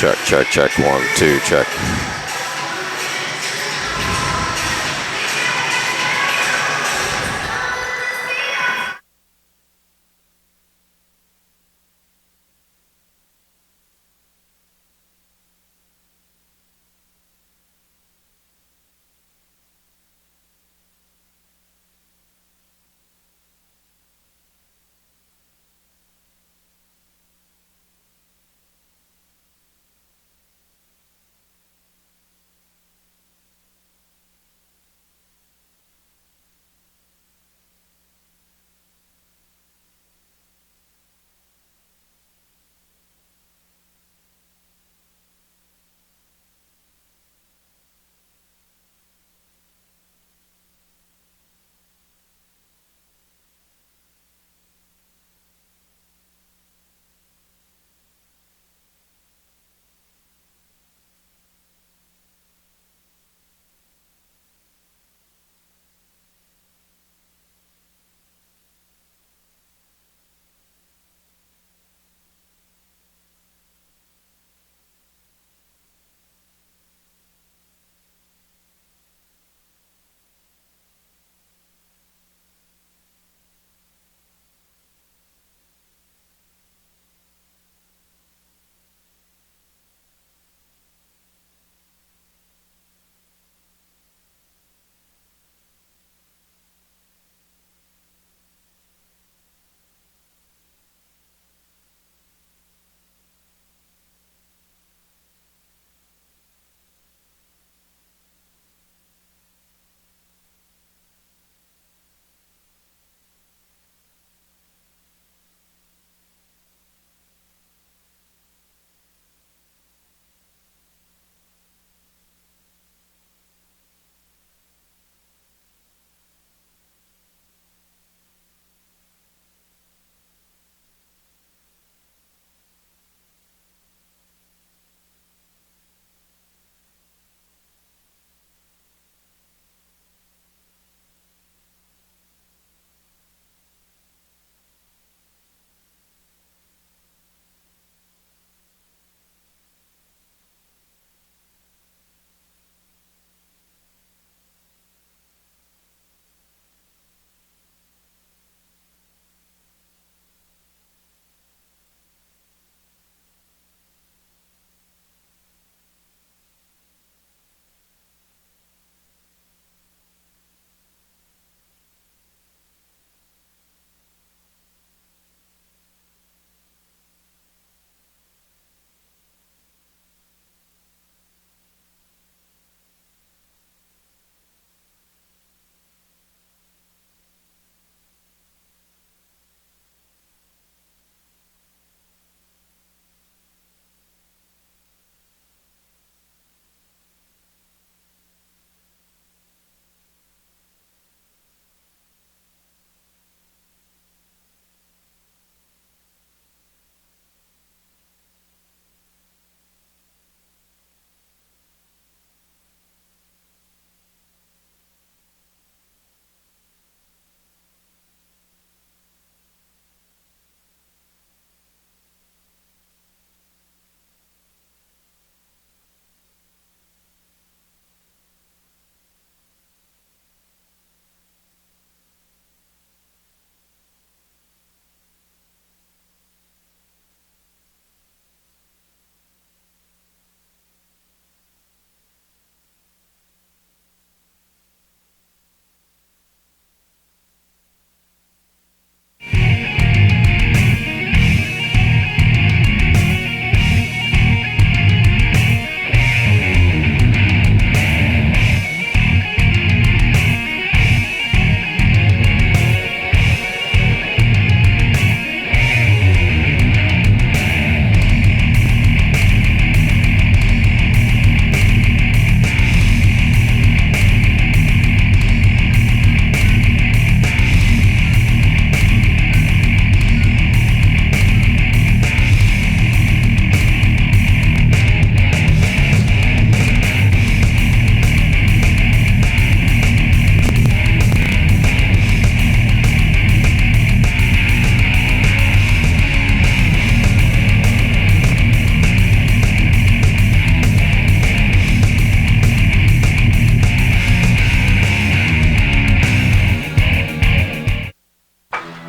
Check, check, check. 1, 2, check.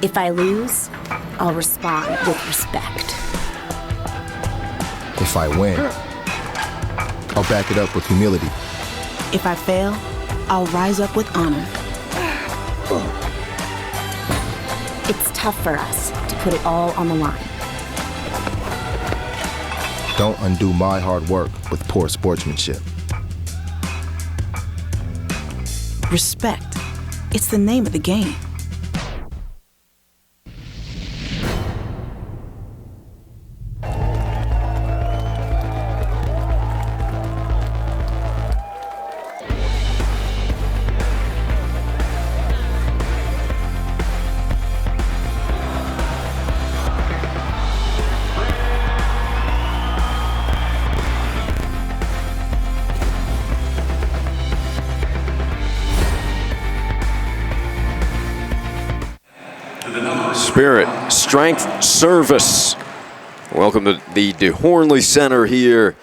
If I lose, I'll respond with respect. If I win, I'll back it up with humility. If I fail, I'll rise up with honor. It's tough for us to put it all on the line. Don't undo my hard work with poor sportsmanship. Respect. It's the name of the game. Spirit, strength, service. Welcome to the DeHornley Center here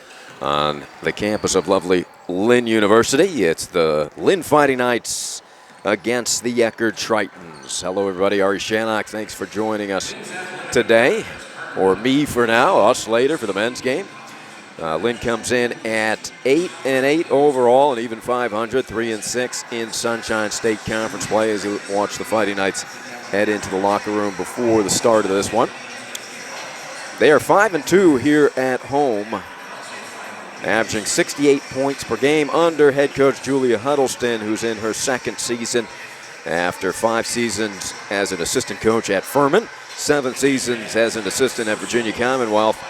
on the campus of lovely Lynn University. It's the Lynn Fighting Knights against the Eckerd Tritons. Hello, everybody. Ari Shannock, thanks for joining us today. Or me for now, us later for the men's game. Lynn comes in at 8-8 overall, and even 500, 3-6 in Sunshine State Conference play as you watch the Fighting Knights head into the locker room before the start of this one. They are 5-2 here at home, averaging 68 points per game under head coach Julia Huddleston, who's in her second season after 5 seasons as an assistant coach at Furman, 7 seasons as an assistant at Virginia Commonwealth.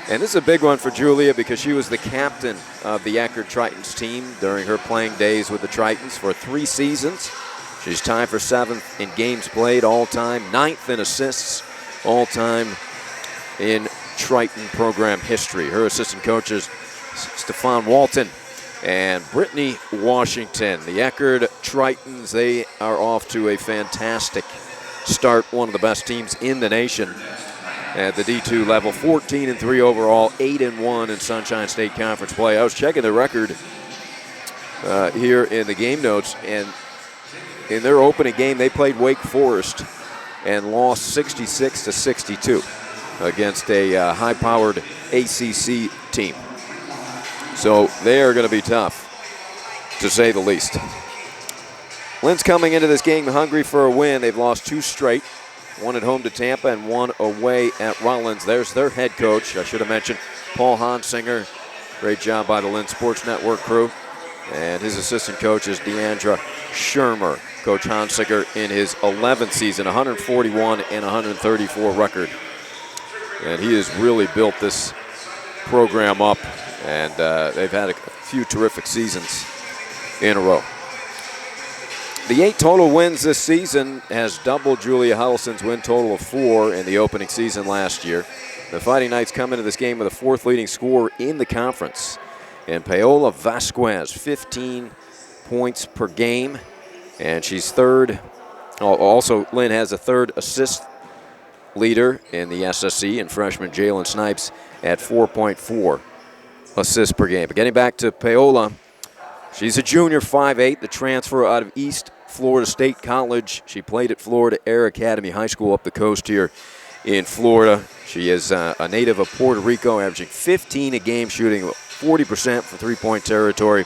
And this is a big one for Julia because she was the captain of the Eckerd Tritons team during her playing days with the Tritons for 3 seasons. She's tied for 7th in games played all-time, 9th in assists all-time in Triton program history. Her assistant coaches, Stefan Walton and Brittany Washington. The Eckerd Tritons, they are off to a fantastic start, one of the best teams in the nation at the D2 level, 14-3 overall, 8-1 in Sunshine State Conference play. I was checking the record here in the game notes, and in their opening game, they played Wake Forest and lost 66-62 against a high-powered ACC team. So they are going to be tough, to say the least. Lynn's coming into this game hungry for a win. They've lost 2 straight, 1 at home to Tampa and 1 away at Rollins. There's their head coach. I should have mentioned Paul Hansinger. Great job by the Lynn Sports Network crew. And his assistant coach is Deandra Shermer. Coach Hansinger in his 11th season, 141 and 134 record. And he has really built this program up, and they've had a few terrific seasons in a row. The 8 total wins this season has doubled Julia Huddleston's win total of 4 in the opening season last year. The Fighting Knights come into this game with the 4th leading scorer in the conference. And Paola Vasquez, 15 points per game. And she's 3rd. Also, Lynn has a 3rd assist leader in the SSC, and freshman Jalen Snipes at 4.4 assists per game. But getting back to Paola, she's a junior, 5'8", the transfer out of East Florida State College. She played at Florida Air Academy High School up the coast here in Florida. She is a native of Puerto Rico, averaging 15 a game, shooting 40% from three-point territory.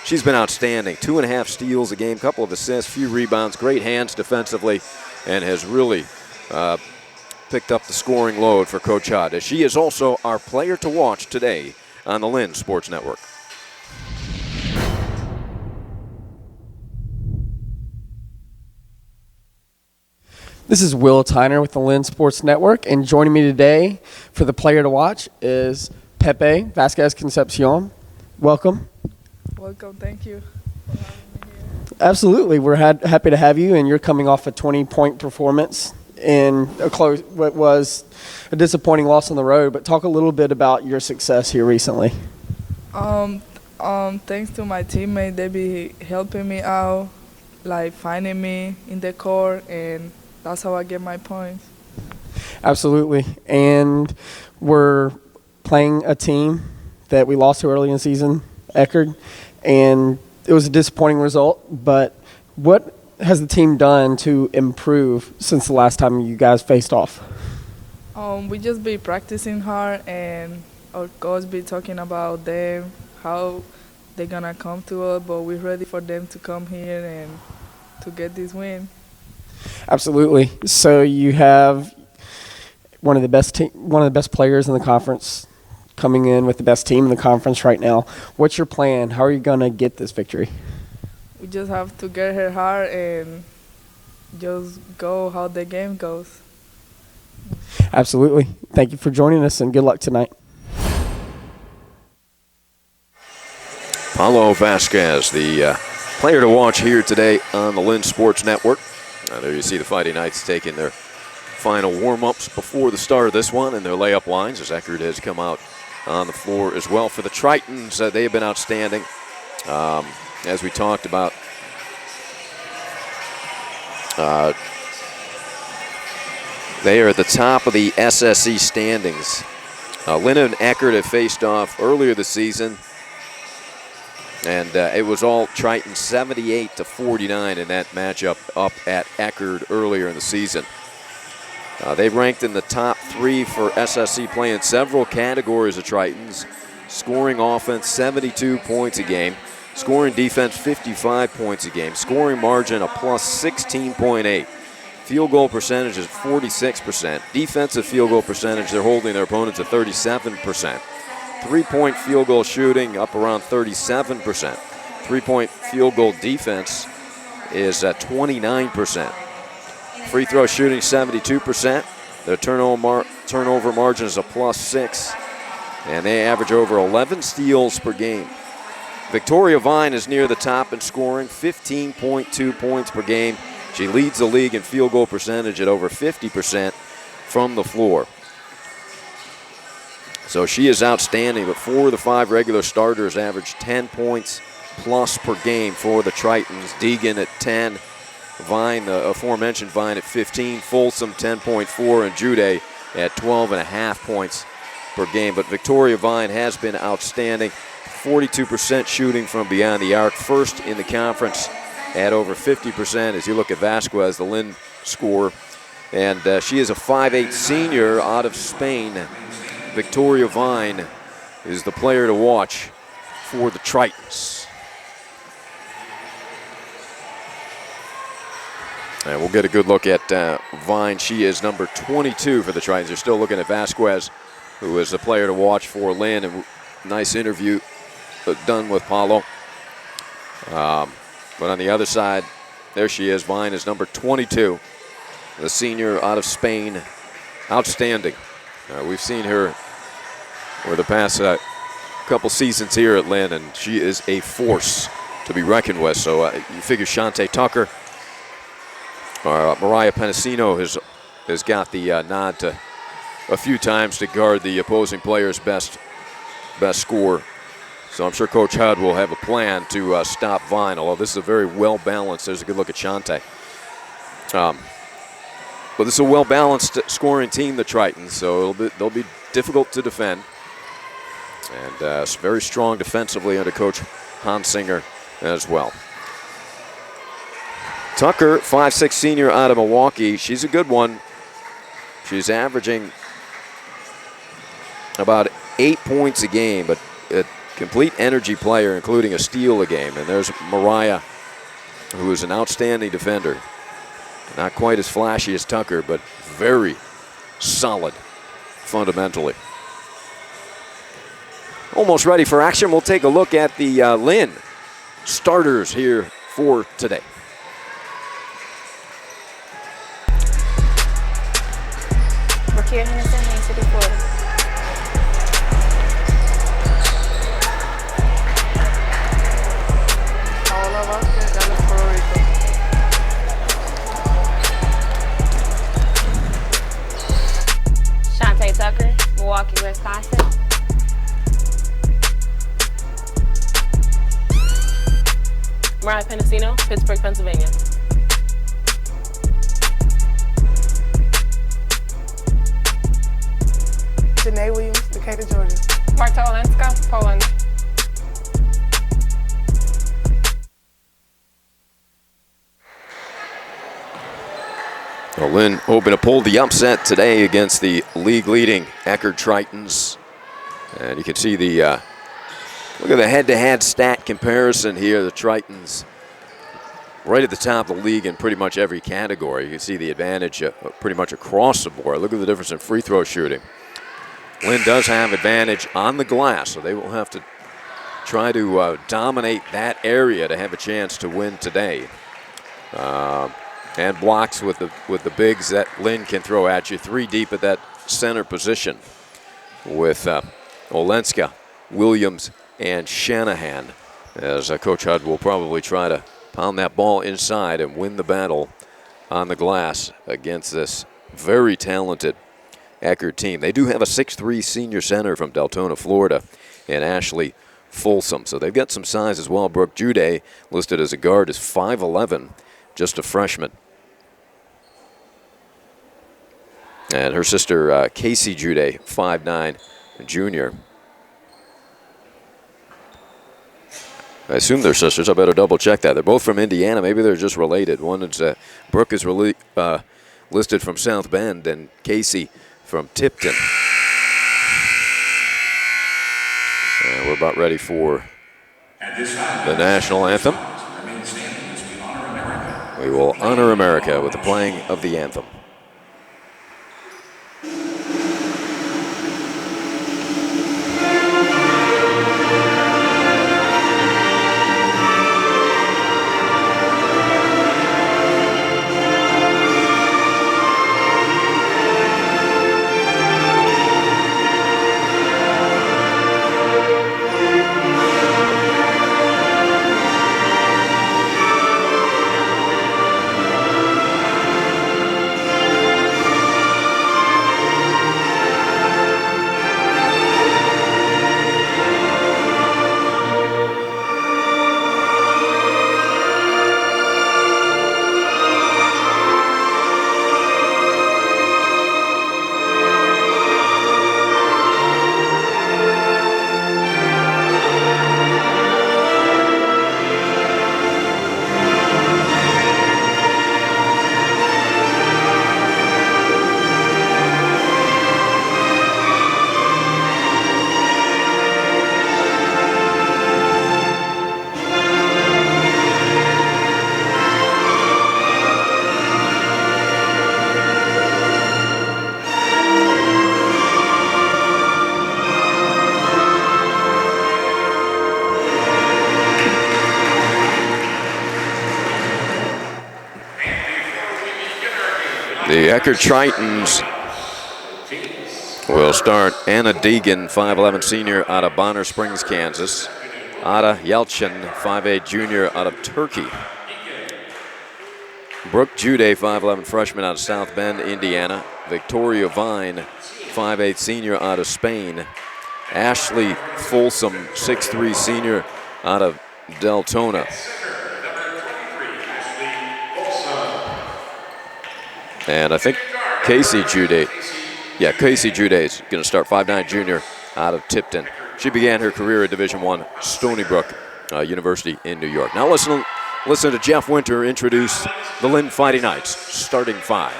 She's been outstanding. 2.5 steals a game, couple of assists, few rebounds, great hands defensively, and has really picked up the scoring load for Coach Hudd. She is also our player to watch today on the Lynn Sports Network. This is Will Tyner with the Lynn Sports Network, and joining me today for the player to watch is Pepe Vasquez Concepcion. Welcome. Welcome, thank you for having me here. Absolutely, we're happy to have you, and you're coming off a 20-point performance in what was a disappointing loss on the road. But talk a little bit about your success here recently. Thanks to my teammate, they be helping me out, like finding me in the court, and that's how I get my points. Absolutely, and we're playing a team that we lost to early in the season, Eckerd, and it was a disappointing result. But what has the team done to improve since the last time you guys faced off? We just be practicing hard, and our coach be talking about them, how they're gonna come to us, but we're ready for them to come here and to get this win. Absolutely. So you have one of the best players in the conference coming in with the best team in the conference right now. What's your plan? How are you gonna get this victory? We just have to get her hard and just go how the game goes. Absolutely. Thank you for joining us, and good luck tonight. Paulo Vasquez, the player to watch here today on the Lynn Sports Network. There you see the Fighting Knights taking their final warm-ups before the start of this one and their layup lines as Eckerd has come out on the floor as well. For the Tritons, they have been outstanding. As we talked about, they are at the top of the SSE standings. Lynn and Eckerd have faced off earlier this season, and it was all Triton 78-49 in that matchup up at Eckerd earlier in the season. They ranked in the top 3 for SSE play in several categories of Tritons. Scoring offense, 72 points a game. Scoring defense, 55 points a game. Scoring margin, a plus 16.8. Field goal percentage is 46%. Defensive field goal percentage, they're holding their opponents at 37%. Three-point field goal shooting up around 37%. Three-point field goal defense is at 29%. Free throw shooting, 72%. Their turnover margin is a plus 6. And they average over 11 steals per game. Victoria Vine is near the top in scoring, 15.2 points per game. She leads the league in field goal percentage at over 50% from the floor. So she is outstanding, but 4 of the 5 regular starters average 10 points plus per game for the Tritons. Deegan at 10, Vine, the aforementioned Vine at 15, Folsom 10.4, and Jude at 12.5 points per game. But Victoria Vine has been outstanding. 42% shooting from beyond the arc, first in the conference at over 50% as you look at Vasquez, the Lynn scorer. And she is a 5'8 senior out of Spain. Victoria Vine is the player to watch for the Tritons. And we'll get a good look at Vine. She is number 22 for the Tritons. You're still looking at Vasquez, who is the player to watch for Lynn. And nice interview done with Paulo. But on the other side, there she is. Vine is number 22, the senior out of Spain. Outstanding. We've seen her over the past couple seasons here at Lynn, and she is a force to be reckoned with. So you figure Shantae Tucker or Mariah Penasino has got the nod to a few times to guard the opposing player's best score. So I'm sure Coach Hudd will have a plan to stop Vine, although this is a very well-balanced. There's a good look at Shantae. But this is a well-balanced scoring team, the Tritons, so they'll be difficult to defend. And very strong defensively under Coach Hansinger as well. Tucker, 5'6 senior out of Milwaukee. She's a good one. She's averaging about 8 points a game, but a complete energy player, including a steal a game. And there's Mariah, who is an outstanding defender. Not quite as flashy as Tucker, but very solid fundamentally. Almost ready for action. We'll take a look at the Lynn starters here for today. Rakia Henderson, Haines City, Florida. Paola Vasquez, Dallas, Puerto Rico. Shantae Tucker, Milwaukee, Wisconsin. Mariah Penasino, Pittsburgh, Pennsylvania. Janae Williams, Decatur, Georgia. Marta Olenska, Poland. Well, Lynn hoping to pull the upset today against the league-leading Eckerd Tritons. And you can see the, look at the head-to-head stat comparison here. The Tritons right at the top of the league in pretty much every category. You can see the advantage pretty much across the board. Look at the difference in free throw shooting. Lynn does have advantage on the glass, so they will have to try to dominate that area to have a chance to win today. And blocks with the bigs that Lynn can throw at you. 3 deep at that center position with Olenska, Williams, and Shanahan. As Coach Hudd will probably try to pound that ball inside and win the battle on the glass against this very talented Eckerd team. They do have a 6'3" senior center from Deltona, Florida, and Ashley Folsom. So they've got some size as well. Brooke Jude, listed as a guard, is 5'11", just a freshman. And her sister, Casey Jude, 5'9", junior. I assume they're sisters. I better double check that. They're both from Indiana. Maybe they're just related. One is Brooke is listed from South Bend, and Casey from Tipton. And we're about ready for the national anthem. We will honor America with the playing of the anthem. The Eckerd Tritons will start Anna Deegan, 5'11" senior out of Bonner Springs, Kansas. Ada Yelchin, 5'8" junior out of Turkey. Brooke Jude, 5'11" freshman out of South Bend, Indiana. Victoria Vine, 5'8" senior out of Spain. Ashley Folsom, 6'3" senior out of Deltona. And I think Casey Jude is going to start, 5'9" junior out of Tipton. She began her career at Division I Stony Brook University in New York. Now listen to Jeff Winter introduce the Lynn Fighting Knights, starting 5.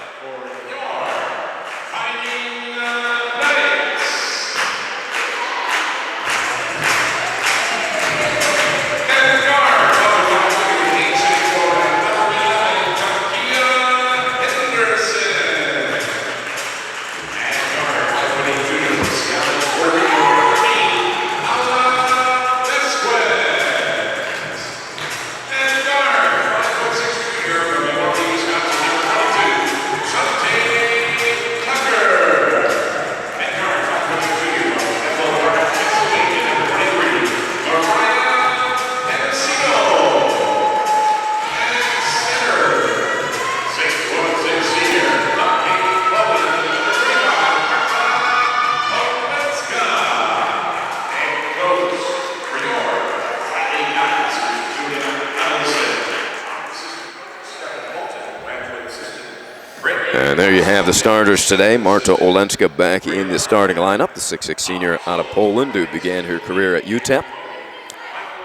And there you have the starters today. Marta Olenska back in the starting lineup, the 6'6" senior out of Poland who began her career at UTEP.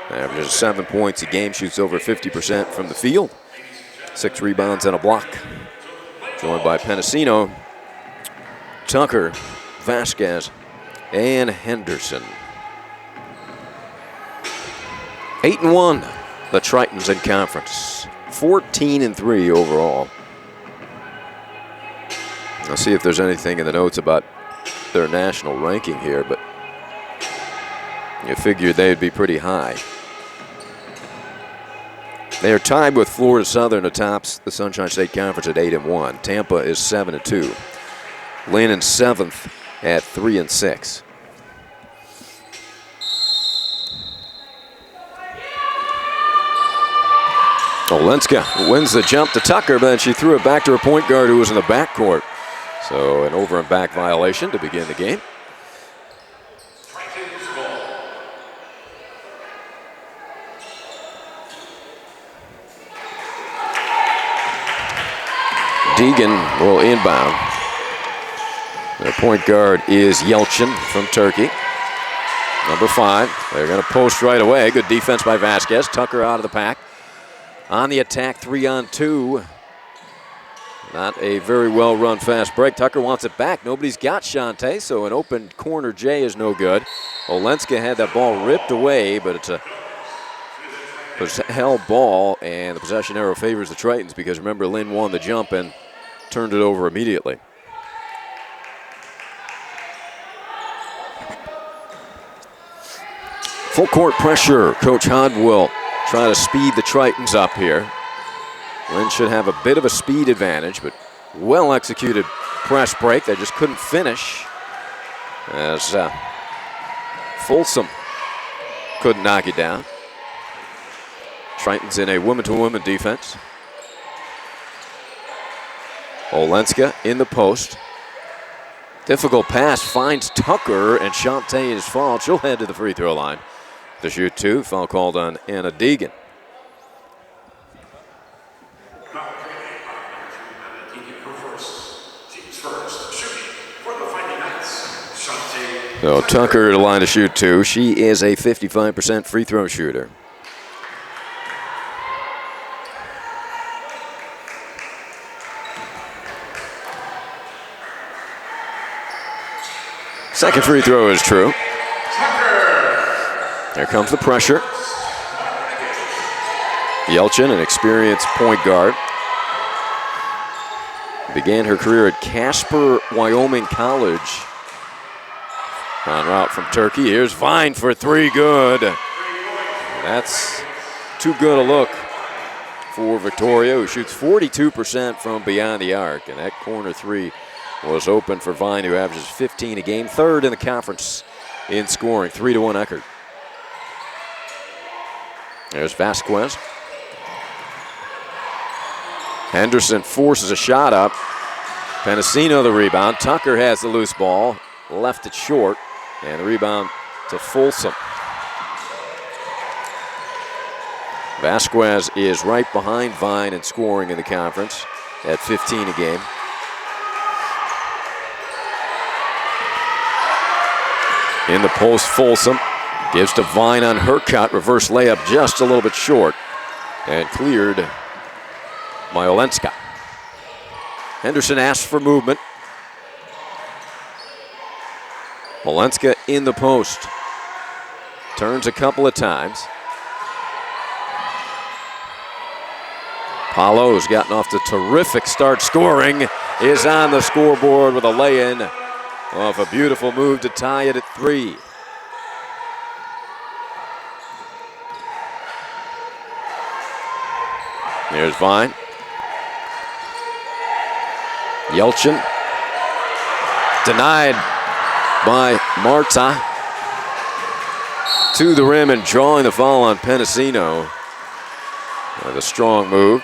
Averages 7 points a game, shoots over 50% from the field. 6 rebounds and a block. joined by Penasino, Tucker, Vasquez, and Henderson. 8-1, the Tritons in conference. 14-3 overall. I'll see if there's anything in the notes about their national ranking here, but you figured they'd be pretty high. They are tied with Florida Southern atop the Sunshine State Conference at 8-1. Tampa is 7-2. Lynn in 7th at 3-6. Olenska wins the jump to Tucker, but then she threw it back to her point guard who was in the backcourt. So an over and back violation to begin the game. Deegan will inbound. Their point guard is Yelchin from Turkey. Number 5. They're going to post right away. Good defense by Vasquez. Tucker out of the pack. On the attack, 3-on-2. Not a very well-run fast break. Tucker wants it back. Nobody's got Shante, so an open corner J is no good. Olenska had that ball ripped away, but it's a held ball, and the possession arrow favors the Tritons because, remember, Lynn won the jump and turned it over immediately. Full court pressure. Coach Hod will try to speed the Tritons up here. Lynn should have a bit of a speed advantage, but well-executed press break. They just couldn't finish as Folsom couldn't knock it down. Tritons in a woman-to-woman defense. Olenska in the post. Difficult pass, finds Tucker, and Shante is fouled. She'll head to the free throw line to shoot 2. Foul called on Anna Deegan. So Tucker to line to shoot 2. She is a 55% free throw shooter. Second free throw is true. Here comes the pressure. Yelchin, an experienced point guard. Began her career at Casper, Wyoming College. En route from Turkey. Here's Vine for 3, good. That's too good a look for Victoria, who shoots 42% from beyond the arc. And that corner 3 was open for Vine, who averages 15 a game. 3rd in the conference in scoring. 3-1 Eckerd. There's Vasquez. Henderson forces a shot up. Penasino the rebound. Tucker has the loose ball. Left it short. And the rebound to Folsom. Vasquez is right behind Vine in scoring in the conference at 15 a game. In the post, Folsom gives to Vine on her cut. Reverse layup just a little bit short. And cleared by Olenska. Henderson asks for movement. Olenska in the post. Turns a couple of times. Paulo's gotten off to a terrific start. Scoring is on the scoreboard with a lay-in off a beautiful move to tie it at 3. Here's Vine. Yelchin. Denied by Marta. To the rim and drawing the foul on Penasino. With a strong move.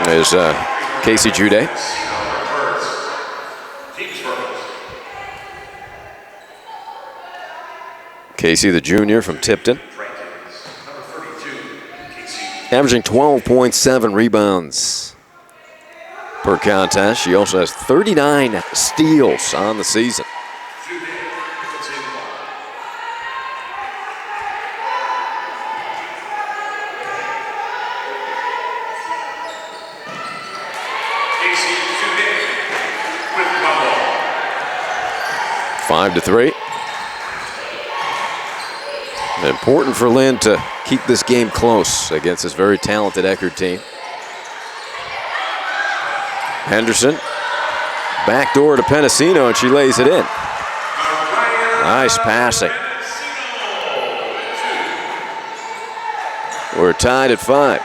Is Casey Jude. Casey, the junior from Tipton. Averaging 12.7 rebounds per contest. She also has 39 steals on the season. 5-3. Important for Lynn to keep this game close against this very talented Eckerd team. Henderson, backdoor to Penasino, and she lays it in. Nice passing. We're tied at 5.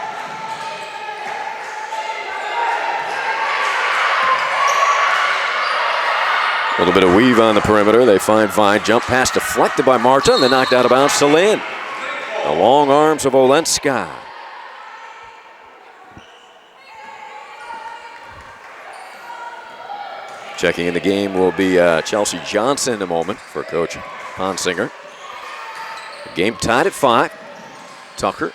A little bit of weave on the perimeter. They find Vine. Jump pass deflected by Marta, and then knocked out of bounds to Lynn. The long arms of Olenska. Checking in the game will be Chelsea Johnson in a moment for Coach Honsinger. The game tied at 5. Tucker.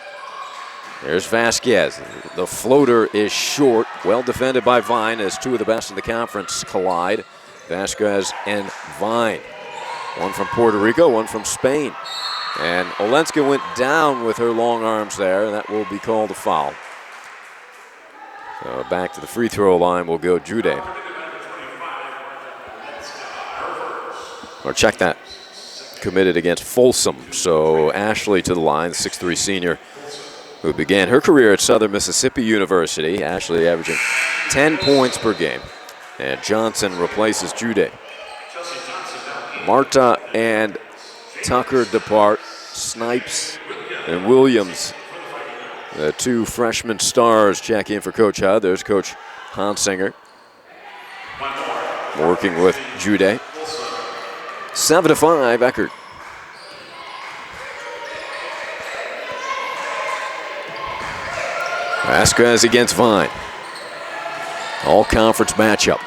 There's Vasquez. The floater is short. Well defended by Vine as two of the best in the conference collide. Vasquez and Vine. One from Puerto Rico, one from Spain. And Olenska went down with her long arms there, and that will be called a foul. So back to the free throw line will go Jude. Or check that. Committed against Folsom. So Ashley to the line, 6'3" senior, who began her career at Southern Mississippi University. Ashley averaging 10 points per game. And Johnson replaces Jude. Marta and Tucker depart. Snipes and Williams, the two freshman stars, check in for Coach Hud. There's Coach Honsinger working with Jude. 7-5, Eckerd. Vasquez against Vine. All conference matchup.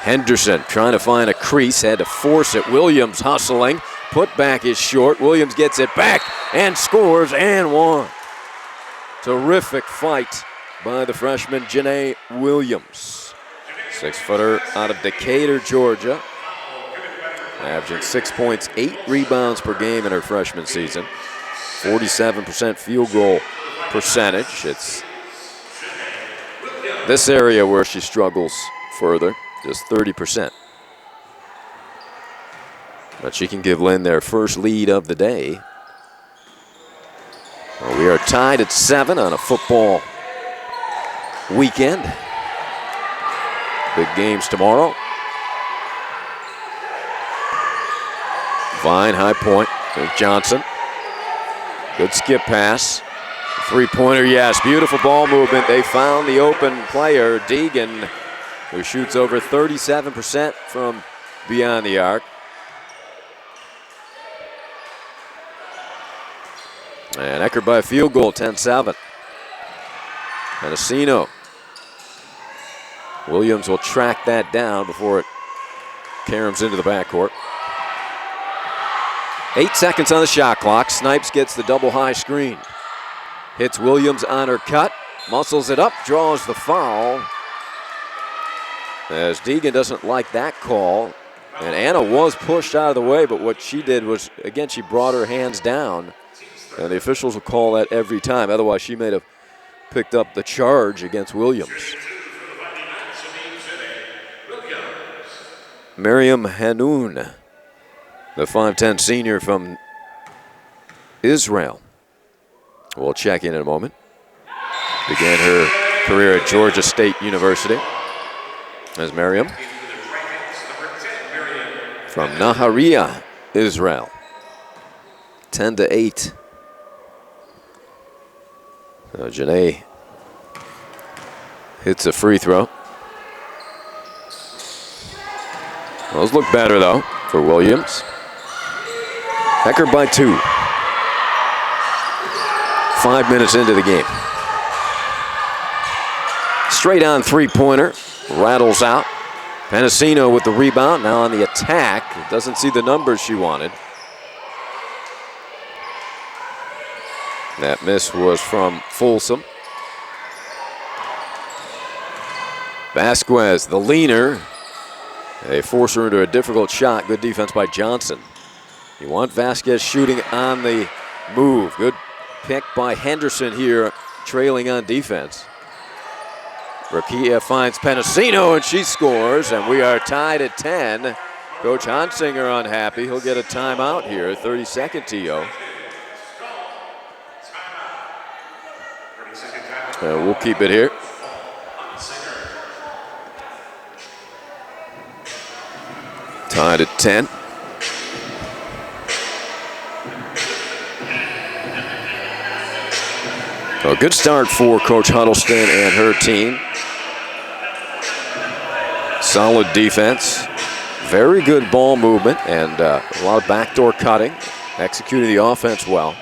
Henderson trying to find a crease, had to force it. Williams hustling, put back is short. Williams gets it back and scores and one. Terrific fight by the freshman Janae Williams. 6-footer out of Decatur, Georgia. Averaging 6 points, 8 rebounds per game in her freshman season. 47% field goal percentage. It's this area where she struggles further, just 30%. But she can give Lynn their first lead of the day. Well, we are tied at 7 on a football weekend. Big games tomorrow. Vine, high point. There's Johnson. Good skip pass. Three-pointer, yes. Beautiful ball movement. They found the open player, Deegan, who shoots over 37% from beyond the arc. And Eckerd by a field goal, 10-7. Mendocino. Williams will track that down before it caroms into the backcourt. 8 seconds on the shot clock. Snipes gets the double high screen. Hits Williams on her cut. Muscles it up, draws the foul. As Deegan doesn't like that call. And Anna was pushed out of the way, but what she did was, again, she brought her hands down. And the officials will call that every time. Otherwise, she may have picked up the charge against Williams. Miriam Hanoun, the 5'10" senior from Israel, will check in a moment. Began her career at Georgia State University. As Miriam from Nahariya, Israel. 10-8. Janae hits a free throw. Those look better, though, for Williams. Eckerd by 2. 5 minutes into the game. Straight on three-pointer. Rattles out. Penasino with the rebound. Now on the attack. Doesn't see the numbers she wanted. That miss was from Folsom. Vasquez, the leaner. They force her into a difficult shot. Good defense by Johnson. You want Vasquez shooting on the move. Good pick by Henderson here, trailing on defense. Rakia finds Penasino, and she scores, and we are tied at 10 Coach Hansinger unhappy. He'll get a timeout here, 30-second TO. We'll keep it here. Tied at 10. A good start for Coach Huddleston and her team. Solid defense, very good ball movement, and a lot of backdoor cutting, executing the offense well.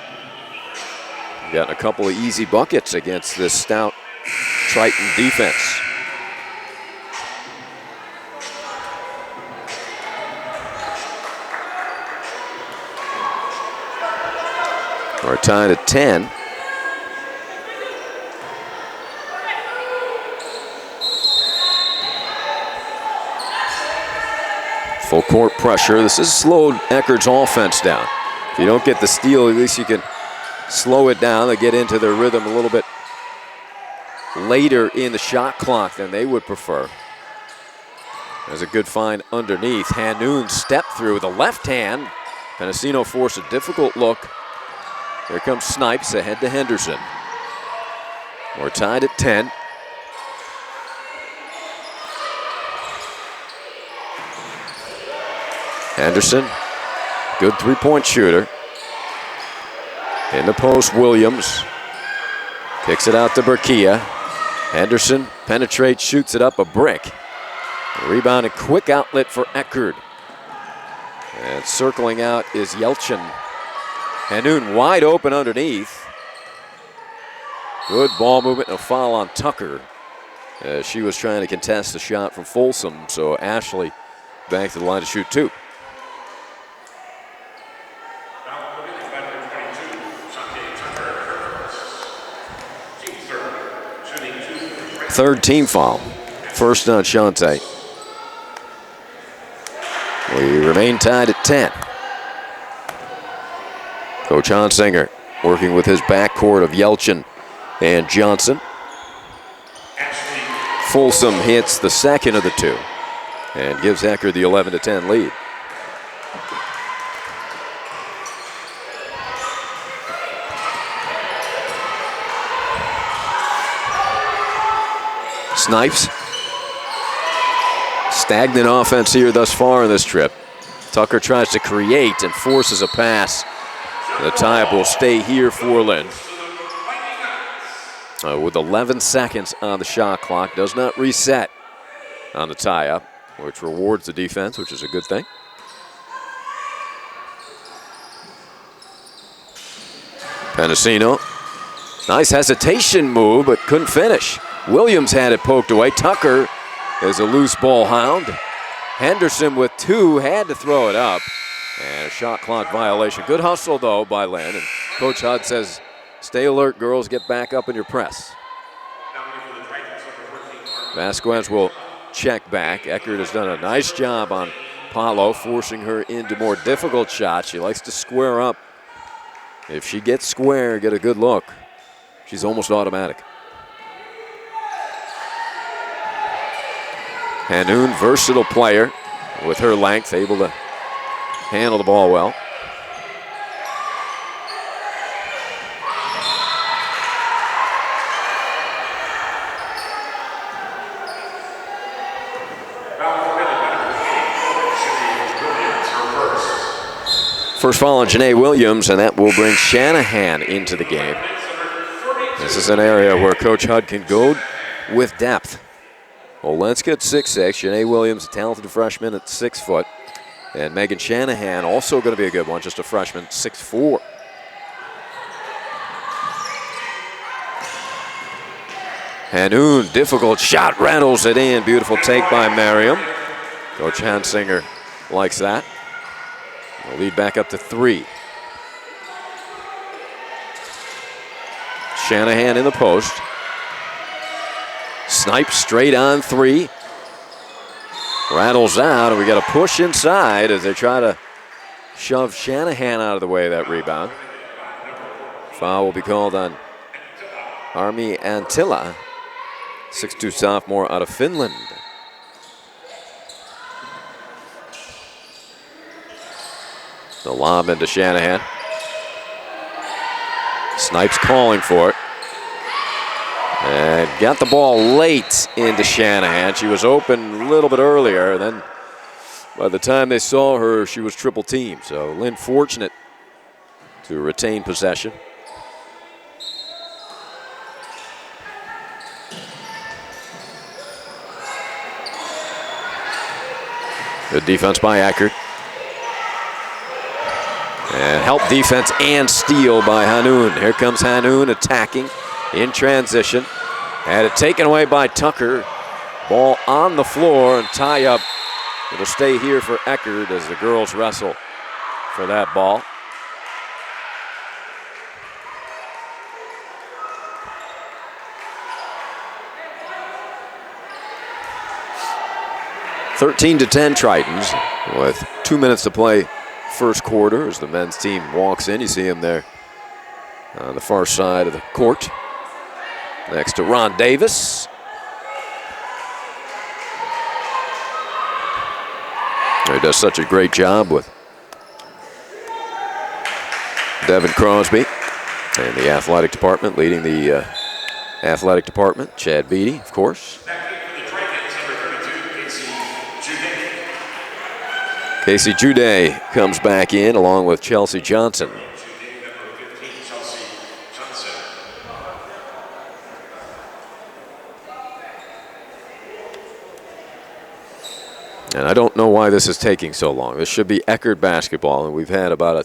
Got a couple of easy buckets against this stout Triton defense. We're tied at 10. Full court pressure. This has slowed Eckerd's offense down. If you don't get the steal, at least you can slow it down. They get into their rhythm a little bit later in the shot clock than they would prefer. There's a good find underneath. Hanoun step through with the left hand. Penicino forced a difficult look. Here comes Snipes ahead to Henderson. We're tied at 10. Henderson, good three-point shooter. In the post, Williams kicks it out to Berkia. Henderson penetrates, shoots it up a brick. Rebound and quick outlet for Eckerd. And circling out is Yelchin. Hanoun wide open underneath. Good ball movement and a foul on Tucker. She was trying to contest the shot from Folsom, so Ashley back to the line to shoot two. Third team foul. First on Shante. We remain tied at 10. Coach Hansinger working with his backcourt of Yelchin and Johnson. Folsom hits the second of the two and gives Eckerd the 11-10 lead. Snipes. Stagnant offense here thus far in this trip. Tucker tries to create and forces a pass. The tie-up will stay here for Lynn. With 11 seconds on the shot clock. Does not reset on the tie-up, which rewards the defense, which is a good thing. Penicino. Nice hesitation move, but couldn't finish. Williams had it poked away. Tucker is a loose ball hound. Henderson with two had to throw it up. And a shot clock violation. Good hustle, though, by Lynn. And Coach Hudd says, stay alert, girls. Get back up in your press. Vasquez will check back. Eckerd has done a nice job on Paulo, forcing her into more difficult shots. She likes to square up. If she gets square, get a good look, she's almost automatic. Hanoun, versatile player with her length, able to handle the ball well. First foul on Janae Williams, and that will bring Shanahan into the game. This is an area where Coach Hudd can go with depth. Olenska at 6'6", Janae Williams, a talented freshman at 6 foot. And Megan Shanahan, also going to be a good one, just a freshman, 6'4". Hanoun, difficult shot, rattles it in. Beautiful take by Merriam. Coach Hansinger likes that. They'll lead back up to 3. Shanahan in the post. Snipes straight on 3. Rattles out, and we got a push inside as they try to shove Shanahan out of the way of that rebound. Foul will be called on Armi Antila, 6'2" sophomore out of Finland. The lob into Shanahan. Snipes calling for it. And got the ball late into Shanahan. She was open a little bit earlier. Then by the time they saw her, she was triple teamed. So Lynn fortunate to retain possession. Good defense by Eckerd. And help defense and steal by Hanoun. Here comes Hanoun attacking in transition. Had it taken away by Tucker. Ball on the floor and tie up. It'll stay here for Eckerd as the girls wrestle for that ball. (13-10) Tritons with 2 minutes to play first quarter as the men's team walks in. You see him there on the far side of the court next to Ron Davis. He does such a great job with Devin Crosby and the athletic department, leading the athletic department. Chad Beatty, of course. Casey Jude comes back in along with Chelsea Johnson. And I don't know why this is taking so long. This should be Eckerd basketball, and we've had about a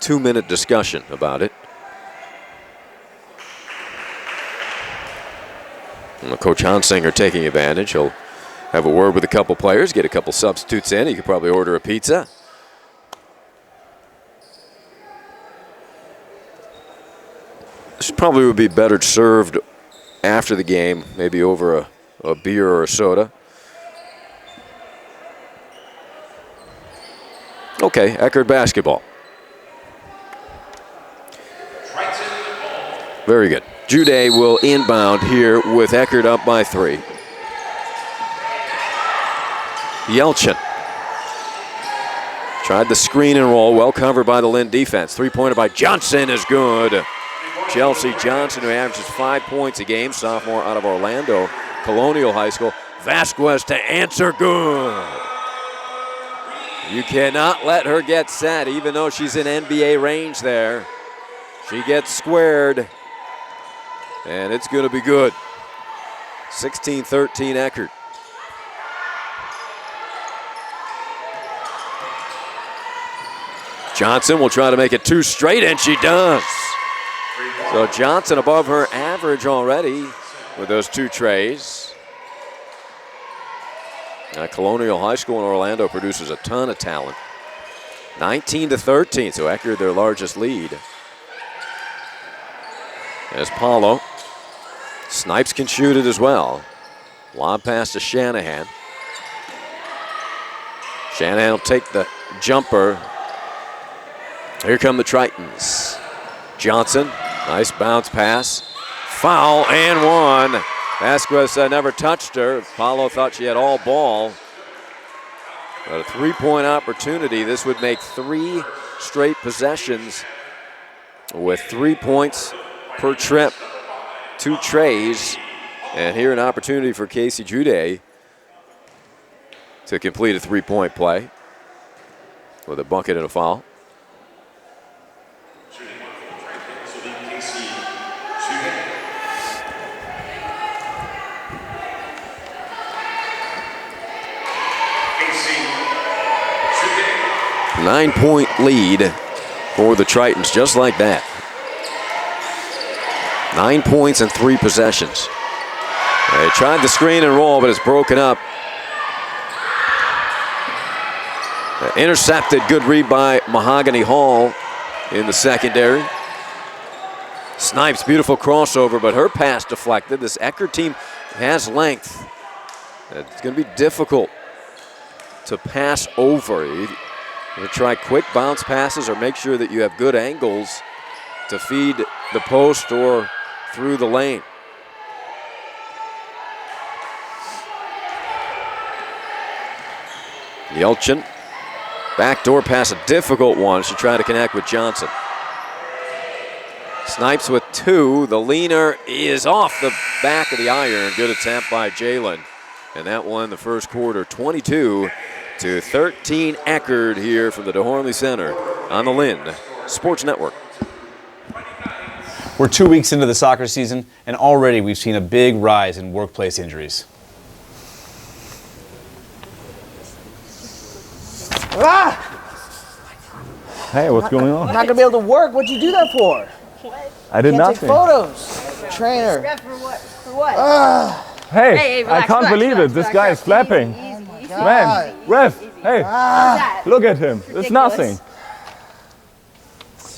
2-minute discussion about it. And Coach Hansinger taking advantage. He'll have a word with a couple players, get a couple substitutes in. He could probably order a pizza. This probably would be better served after the game, maybe over a beer or a soda. Okay, Eckerd basketball. Very good. Jude will inbound here with Eckerd up by 3. Yelchin tried the screen and roll, well covered by the Lynn defense. 3-pointer by Johnson is good. Chelsea Johnson, who averages 5 points a game, sophomore out of Orlando Colonial High School. Vasquez to answer, good. You cannot let her get set, even though she's in NBA range there. She gets squared, and it's going to be good. 16-13 Eckerd. Johnson will try to make it 2 straight, and she does. So Johnson above her average already with those 2 trays. Colonial High School in Orlando produces a ton of talent. 19-13, so Eckerd their largest lead. As Paulo. Snipes can shoot it as well. Lob pass to Shanahan. Shanahan will take the jumper. Here come the Tritons. Johnson, nice bounce pass. Foul and 1. Vasquez never touched her. Paulo thought she had all ball. But a 3-point opportunity. This would make 3 straight possessions with 3 points per trip. 2 trays. And here an opportunity for Casey Jude to complete a 3-point play with a bucket and a foul. Nine-point lead for the Tritons, just like that. 9 points and 3 possessions. They tried the screen and roll, but it's broken up. Intercepted, good read by Mahogany Hall in the secondary. Snipes, beautiful crossover, but her pass deflected. This Eckerd team has length. It's going to be difficult to pass over. You try quick bounce passes or make sure that you have good angles to feed the post or through the lane. Yelchin Backdoor pass, a difficult one. She tried to connect with Johnson. Snipes with 2. The leaner is off the back of the iron. Good attempt by Jalen. And that won the first quarter, 22-13 Eckerd here from the DeHornley Center on the Lynn Sports Network. We're 2 weeks into the soccer season, and already we've seen a big rise in workplace injuries. Hey, what's going on? I'm not gonna be able to work. What'd you do that for? I did Can't nothing. take photos. Trainer. For what? For what? Hey, relax, I can't relax, believe relax, it. This relax, guy relax. is flapping. Easy, Man, ref, hey, that? look at him. It's Ridiculous. nothing.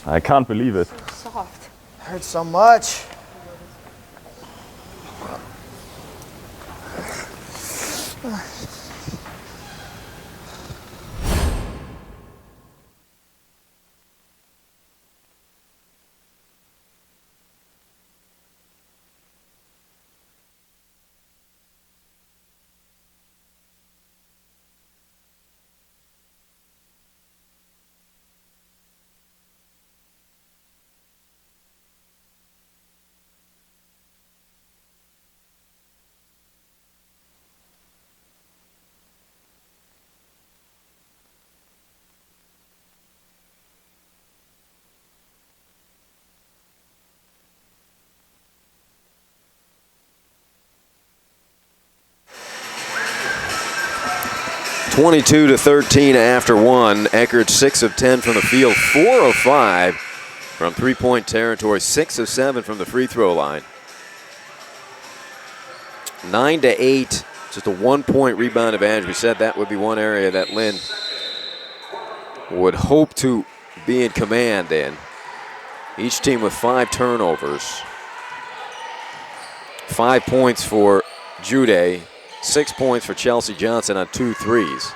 I can't believe it. Soft. Hurts so much. (22-13) after 1. Eckerd 6 of 10 from the field, 4 of 5 from three-point territory, 6 of 7 from the free throw line. 9-8, just a 1-point rebound advantage. We said that would be one area that Lynn would hope to be in command in. Each team with 5 turnovers. 5 points for Jude. 6 points for Chelsea Johnson on 2 threes,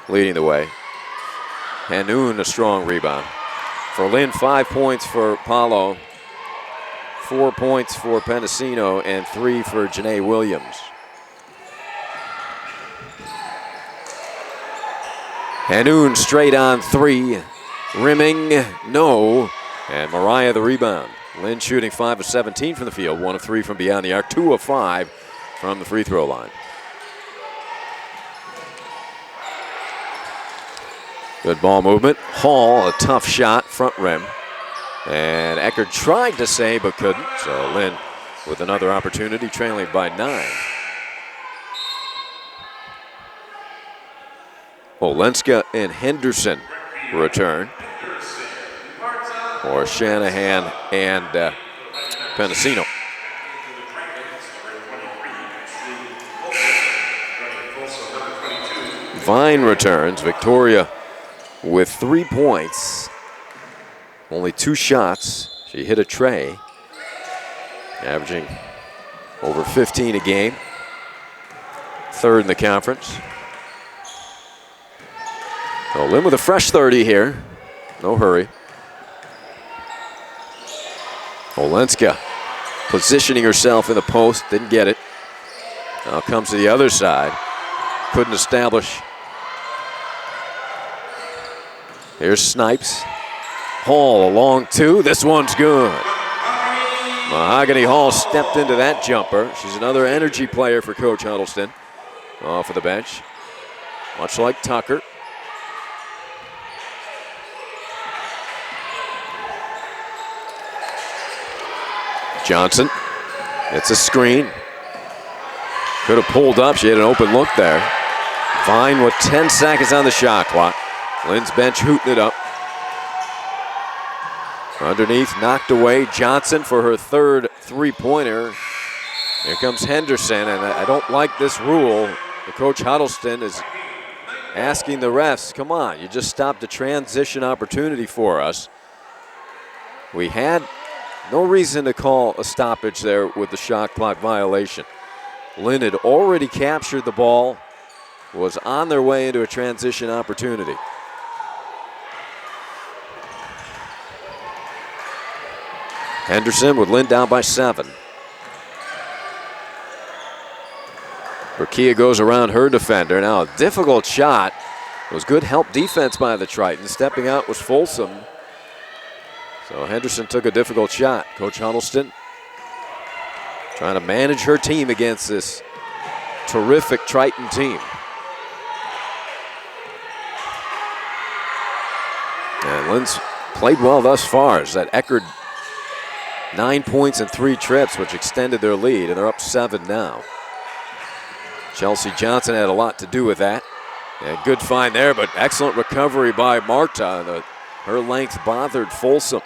leading the way. Hanoun, a strong rebound. For Lynn, 5 points for Paulo, 4 points for Pendicino, and 3 for Janae Williams. Hanoun straight on 3, rimming, no, and Mariah the rebound. Lynn shooting 5 of 17 from the field, 1 of 3 from beyond the arc, 2 of 5 from the free throw line. Good ball movement. Hall, a tough shot, front rim. And Eckerd tried to save but couldn't. So Lynn with another opportunity, trailing by 9. Olenska and Henderson return. For Shanahan and Pendicino. Vine returns. Victoria with 3 points, only 2 shots. She hit a tray, averaging over 15 a game. 3rd in the conference. So Lynn with a fresh 30 here. No hurry. Olenska positioning herself in the post, didn't get it. Now comes to the other side. Couldn't establish. Here's Snipes. Hall, a long 2. This one's good. Mahogany Hall stepped into that jumper. She's another energy player for Coach Huddleston. Off of the bench. Much like Tucker. Johnson. It's a screen. Could have pulled up. She had an open look there. Vine with 10 seconds on the shot clock. Lynn's bench hooting it up. Underneath, knocked away. Johnson for her 3rd three-pointer. Here comes Henderson, and I don't like this rule. The Coach Huddleston is asking the refs, come on, you just stopped a transition opportunity for us. We had no reason to call a stoppage there with the shot clock violation. Lynn had already captured the ball, was on their way into a transition opportunity. Henderson with Lynn down by 7. Burkia goes around her defender. Now a difficult shot It was good help defense by the Tritons. Stepping out was Folsom. So Henderson took a difficult shot. Coach Huddleston trying to manage her team against this terrific Triton team. And Lynn's played well thus far. As that Eckerd 9 points and 3 trips, which extended their lead, and they're up 7 now. Chelsea Johnson had a lot to do with that. And good find there, but excellent recovery by Marta. Her length bothered Folsom.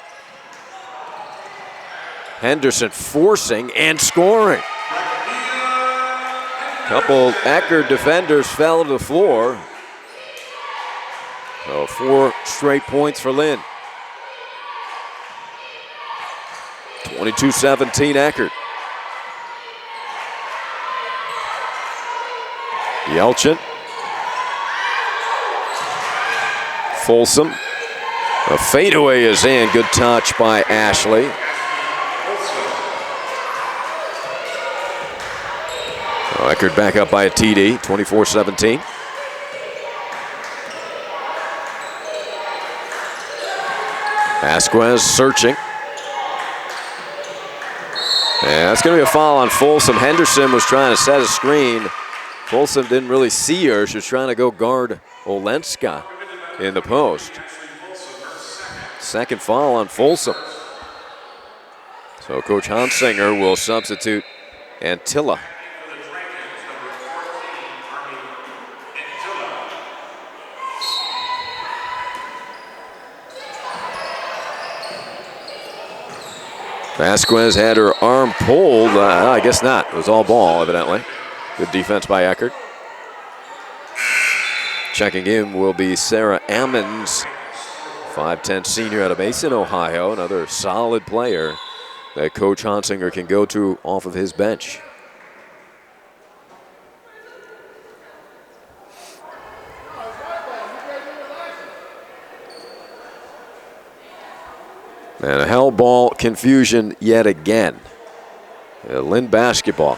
Henderson forcing and scoring. Couple Eckerd defenders fell to the floor. So 4 straight points for Lynn. 22-17 Eckerd. Yelchin. Folsom. A fadeaway is in. Good touch by Ashley. Eckerd back up by a TD, 24-17. Vasquez searching. And that's going to be a foul on Folsom. Henderson was trying to set a screen. Folsom didn't really see her. She was trying to go guard Olenska in the post. Second foul on Folsom. So Coach Hansinger will substitute Antilla. Vasquez had her arm pulled. I guess not. It was all ball, evidently. Good defense by Eckerd. Checking in will be Sarah Ammons, 5'10" senior out of Mason, Ohio. Another solid player that Coach Hansinger can go to off of his bench. And a hell ball confusion yet again. Lynn basketball.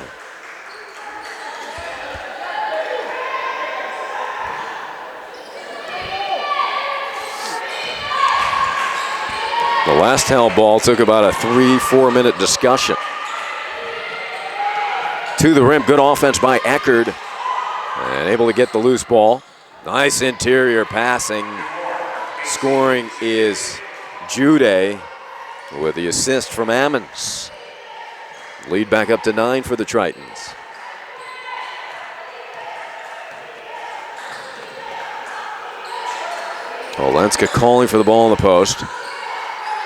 The last hell ball took about a 3-4 minute discussion. To the rim, good offense by Eckerd. And able to get the loose ball. Nice interior passing. Scoring is Jude with the assist from Ammons. Lead back up to 9 for the Tritons. Olenska calling for the ball in the post.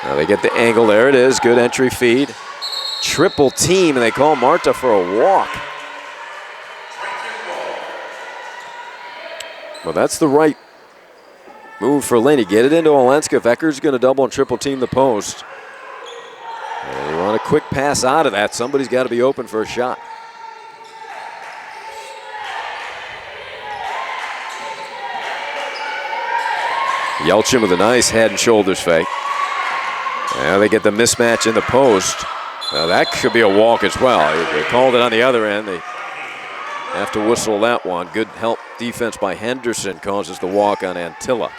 Now they get the angle. There it is. Good entry feed. Triple team, and they call Marta for a walk. Well, that's the right move for Lynn. You get it into Olenska. If Eckerd's going to double and triple team the post, and you want a quick pass out of that, somebody's got to be open for a shot. Yelchin with a nice head and shoulders fake. Now they get the mismatch in the post. Now that could be a walk as well. They called it on the other end. They have to whistle that one. Good help defense by Henderson causes the walk on Antilla.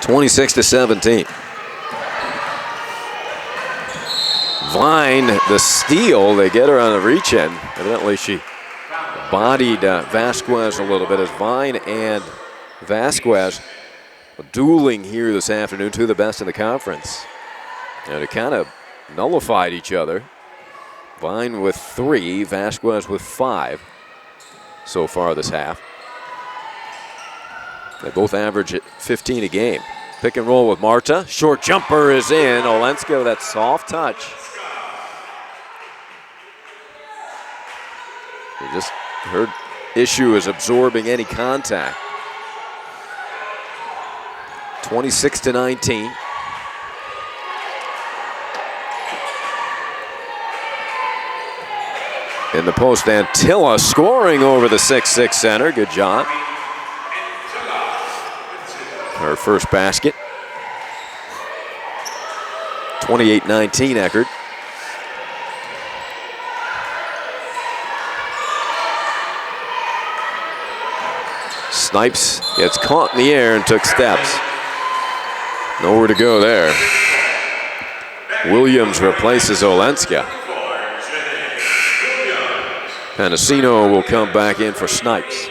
(26-17). Vine, the steal. They get her on a reach in. Evidently she bodied Vasquez a little bit as Vine and Vasquez dueling here this afternoon, two of the best in the conference. And it kind of nullified each other. Vine with 3, Vasquez with 5 so far this half. They both average at 15 a game. Pick and roll with Marta. Short jumper is in. Olenska with that soft touch. Her issue is absorbing any contact. 26-19. In the post, Antilla scoring over the 6'6" center. Good job. Her first basket. 28-19 Eckerd. Snipes gets caught in the air and took steps. Nowhere to go there. Williams replaces Olenska. Penasino will come back in for Snipes.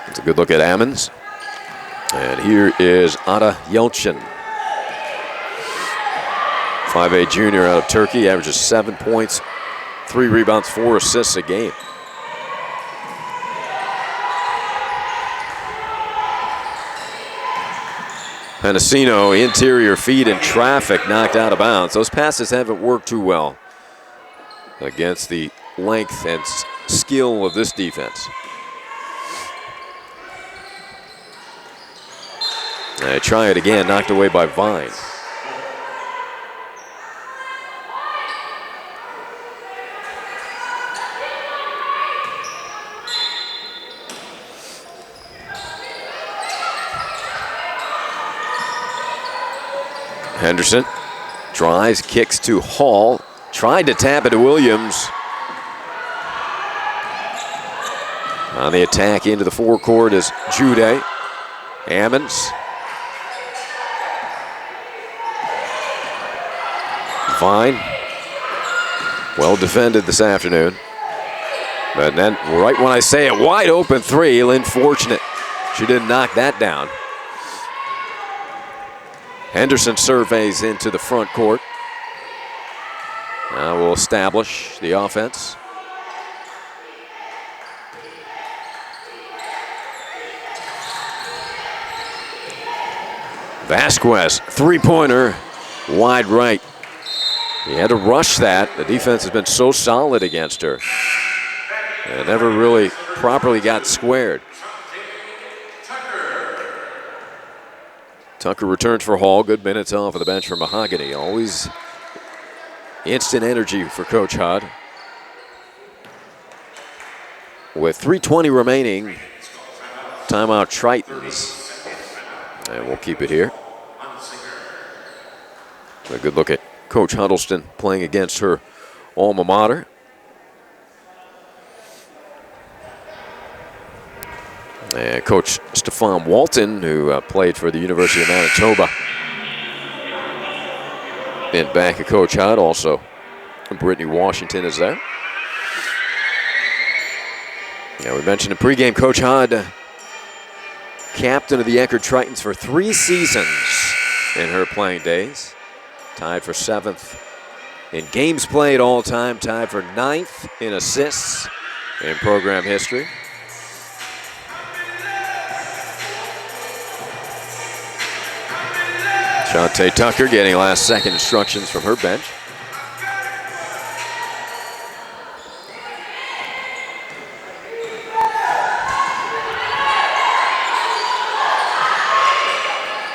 It's a good look at Ammons. And here is Ada Yelchin. 5'8" junior out of Turkey, averages 7 points, 3 rebounds, 4 assists a game. Penasino, interior feed in traffic, knocked out of bounds. Those passes haven't worked too well against the length and skill of this defense. They try it again, knocked away by Vine. Henderson drives, kicks to Hall, tried to tap it to Williams. On the attack into the forecourt is Jude. Ammons. Fine. Well defended this afternoon. But then, right when I say it, wide open three, Lynn fortunate. She didn't knock that down. Henderson surveys into the front court. Now we'll establish the offense. Vasquez, three-pointer, wide right. He had to rush that. The defense has been so solid against her. And never really properly got squared. Tucker returns for Hall. Good minutes off of the bench for Mahogany. Always instant energy for Coach Hod. With 3:20 remaining, timeout Tritons. And we'll keep it here. A good look at Coach Huddleston playing against her alma mater. And Coach Stefan Walton, who played for the University of Manitoba. And back at Coach Hod, also Brittany Washington is there. Yeah, we mentioned in pregame, Coach Hod, captain of the Eckerd Tritons for 3 seasons in her playing days. Tied for 7th in games played all time, tied for 9th in assists in program history. Shantae Tucker getting last second instructions from her bench.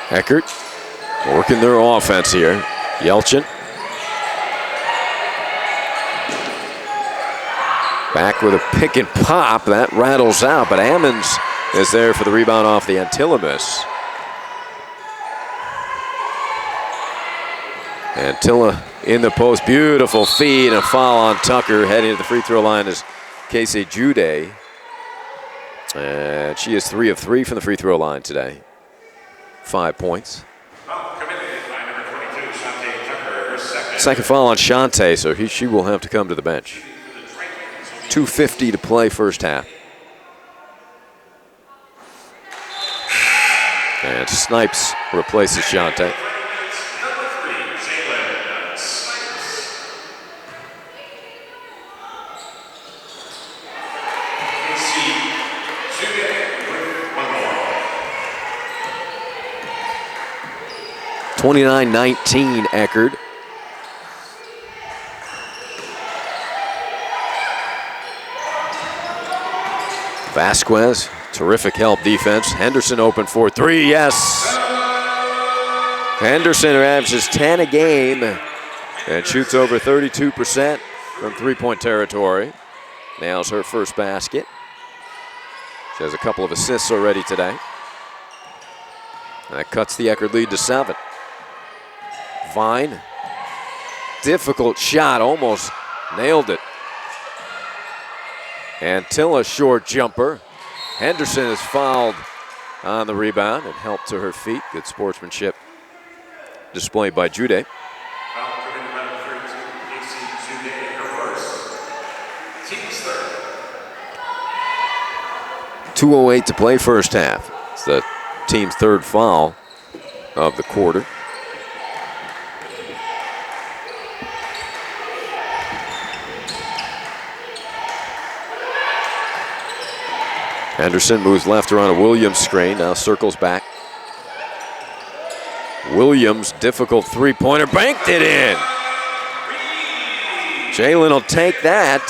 Eckerd working their offense here. Yelchin. Back with a pick and pop. That rattles out, but Ammons is there for the rebound off the Antilomus. Antilla in the post. Beautiful feed and a foul on Tucker. Heading to the free throw line is Casey Jude. And she is 3 of 3 from the free throw line today. 5 points. Second foul on Shantae, so she will have to come to the bench. 2:50 to play first half. And Snipes replaces Shantae. (29-19) Eckerd. Vasquez, terrific help defense. Henderson open for 3, yes. Henderson averages 10 a game and shoots over 32% from three-point territory. Nails her first basket. She has a couple of assists already today. That cuts the Eckerd lead to 7. Vine, difficult shot, almost nailed it. Antilla, short jumper. Henderson is fouled on the rebound and helped to her feet. Good sportsmanship displayed by Jude. 2:08 to play first half. It's the team's third foul of the quarter. Henderson moves left around a Williams screen, now circles back. Williams, difficult three-pointer, banked it in. Jalen will take that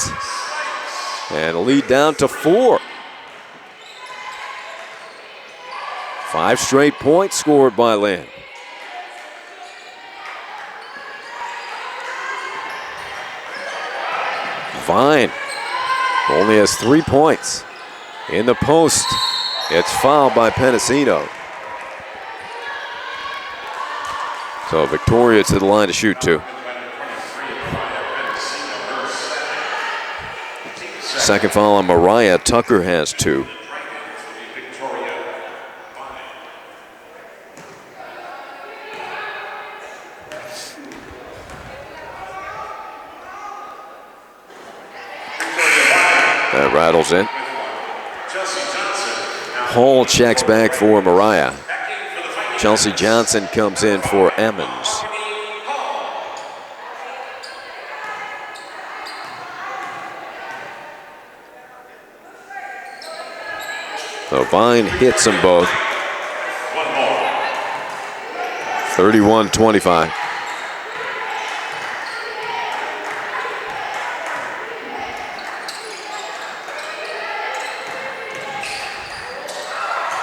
and lead down to 4. 5 straight points scored by Lynn. Vine only has 3 points. In the post, it's fouled by Penasino. So Victoria to the line to shoot 2. Second foul on Mariah. Tucker has 2. That rattles in. Hall checks back for Mariah. Chelsea Johnson comes in for Emmons. So Vine hits them both. 31-25.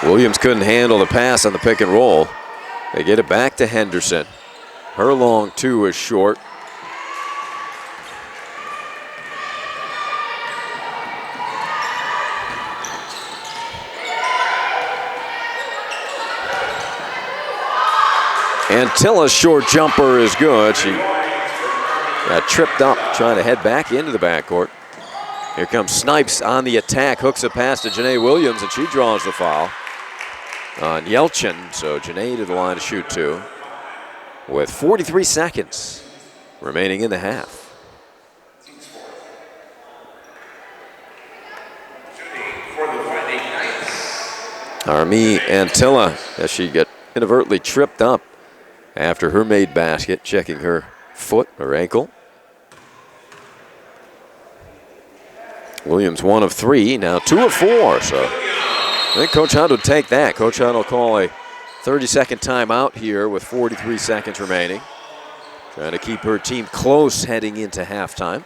Williams couldn't handle the pass on the pick and roll. They get it back to Henderson. Her long 2 is short. Antilla's short jumper is good. She got tripped up trying to head back into the backcourt. Here comes Snipes on the attack, hooks a pass to Janae Williams, and she draws the foul on Yelchin. So Janae to the line to shoot 2 with 43 seconds remaining in the half. Armi Antilla, as she got inadvertently tripped up after her made basket, checking her foot or ankle. Williams 1 of 3, now 2 of 4. So I think Coach Hunt will take that. Coach Hunt will call a 30-second timeout here with 43 seconds remaining. Trying to keep her team close heading into halftime.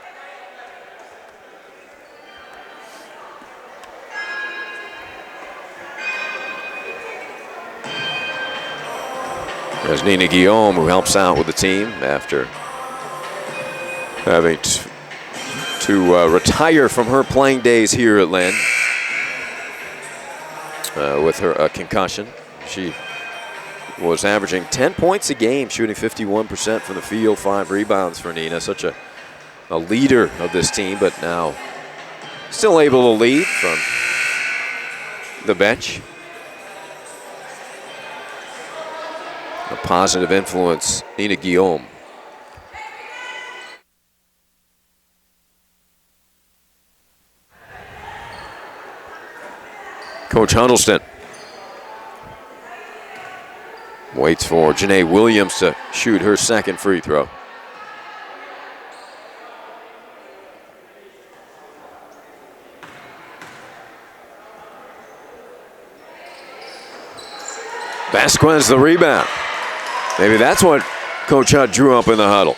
There's Nina Guillaume, who helps out with the team after having to retire from her playing days here at Lynn with her concussion. She was averaging 10 points a game, shooting 51% from the field, 5 rebounds for Nina. Such a leader of this team, but now still able to lead from the bench. A positive influence, Nina Guillaume. Coach Huddleston waits for Janae Williams to shoot her second free throw. Vasquez the rebound. Maybe that's what Coach Hunt drew up in the huddle.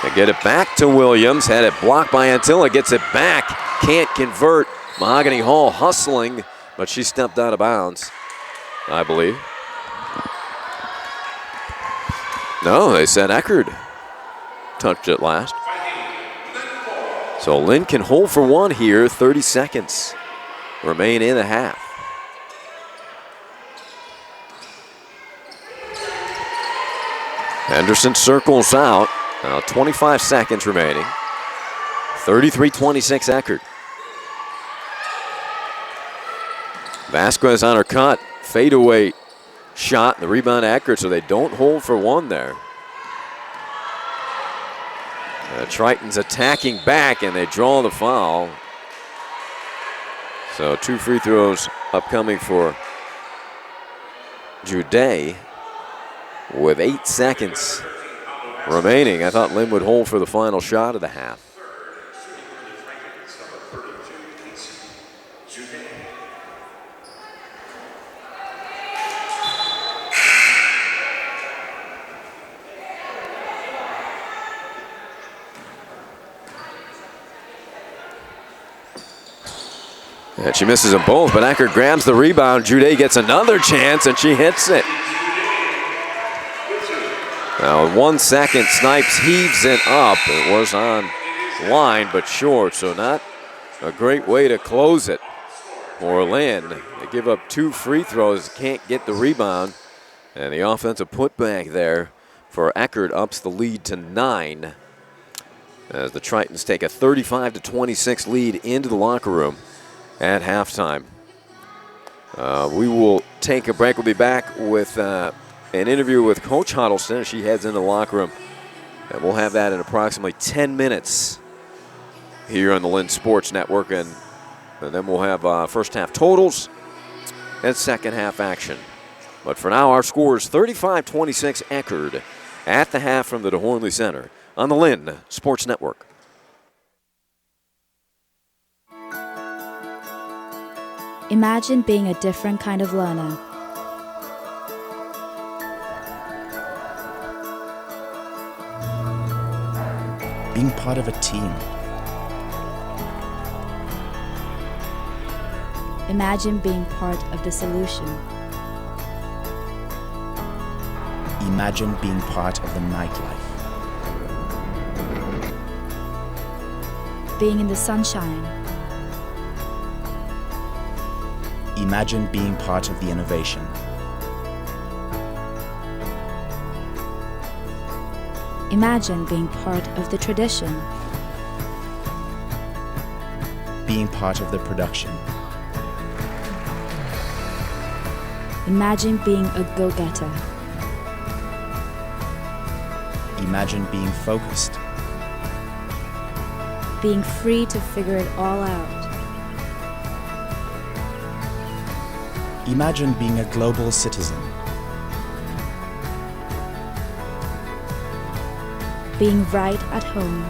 They get it back to Williams, had it blocked by Antilla, gets it back, can't convert. Mahogany Hall hustling, but she stepped out of bounds, I believe. No, they said Eckerd touched it last. So Lynn can hold for 1 here, 30 seconds remain in the half. Henderson circles out, now 25 seconds remaining. 33-26 Eckerd. Vasquez on her cut. Fadeaway shot. The rebound to Eckerd, so they don't hold for one there. Triton's attacking back, and they draw the foul. So 2 free throws upcoming for Jude with 8 seconds remaining. I thought Lynn would hold for the final shot of the half. And she misses them both, but Eckerd grabs the rebound. Jude gets another chance, and she hits it. Now, in 1 second, Snipes heaves it up. It was on line, but short, so not a great way to close it for Lynn. They give up 2 free throws, can't get the rebound, and the offensive putback there for Eckerd ups the lead to 9 as the Tritons take a 35-26 lead into the locker room at halftime. We will take a break. We'll be back with an interview with Coach Huddleston as she heads into the locker room. And we'll have that in approximately 10 minutes here on the Lynn Sports Network. And then we'll have first half totals and second half action. But for now, our score is 35-26 Eckerd at the half from the DeHornley Center on the Lynn Sports Network. Imagine being a different kind of learner. Being part of a team. Imagine being part of the solution. Imagine being part of the nightlife. Being in the sunshine. Imagine being part of the innovation. Imagine being part of the tradition. Being part of the production. Imagine being a go-getter. Imagine being focused. Being free to figure it all out. Imagine being a global citizen. Being right at home.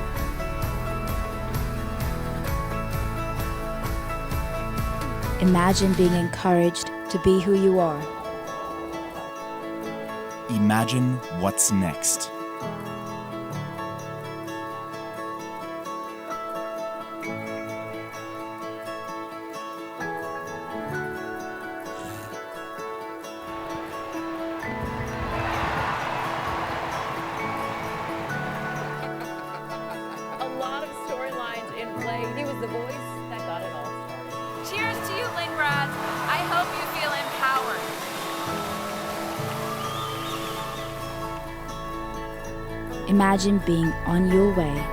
Imagine being encouraged to be who you are. Imagine what's next. Imagine being on your way.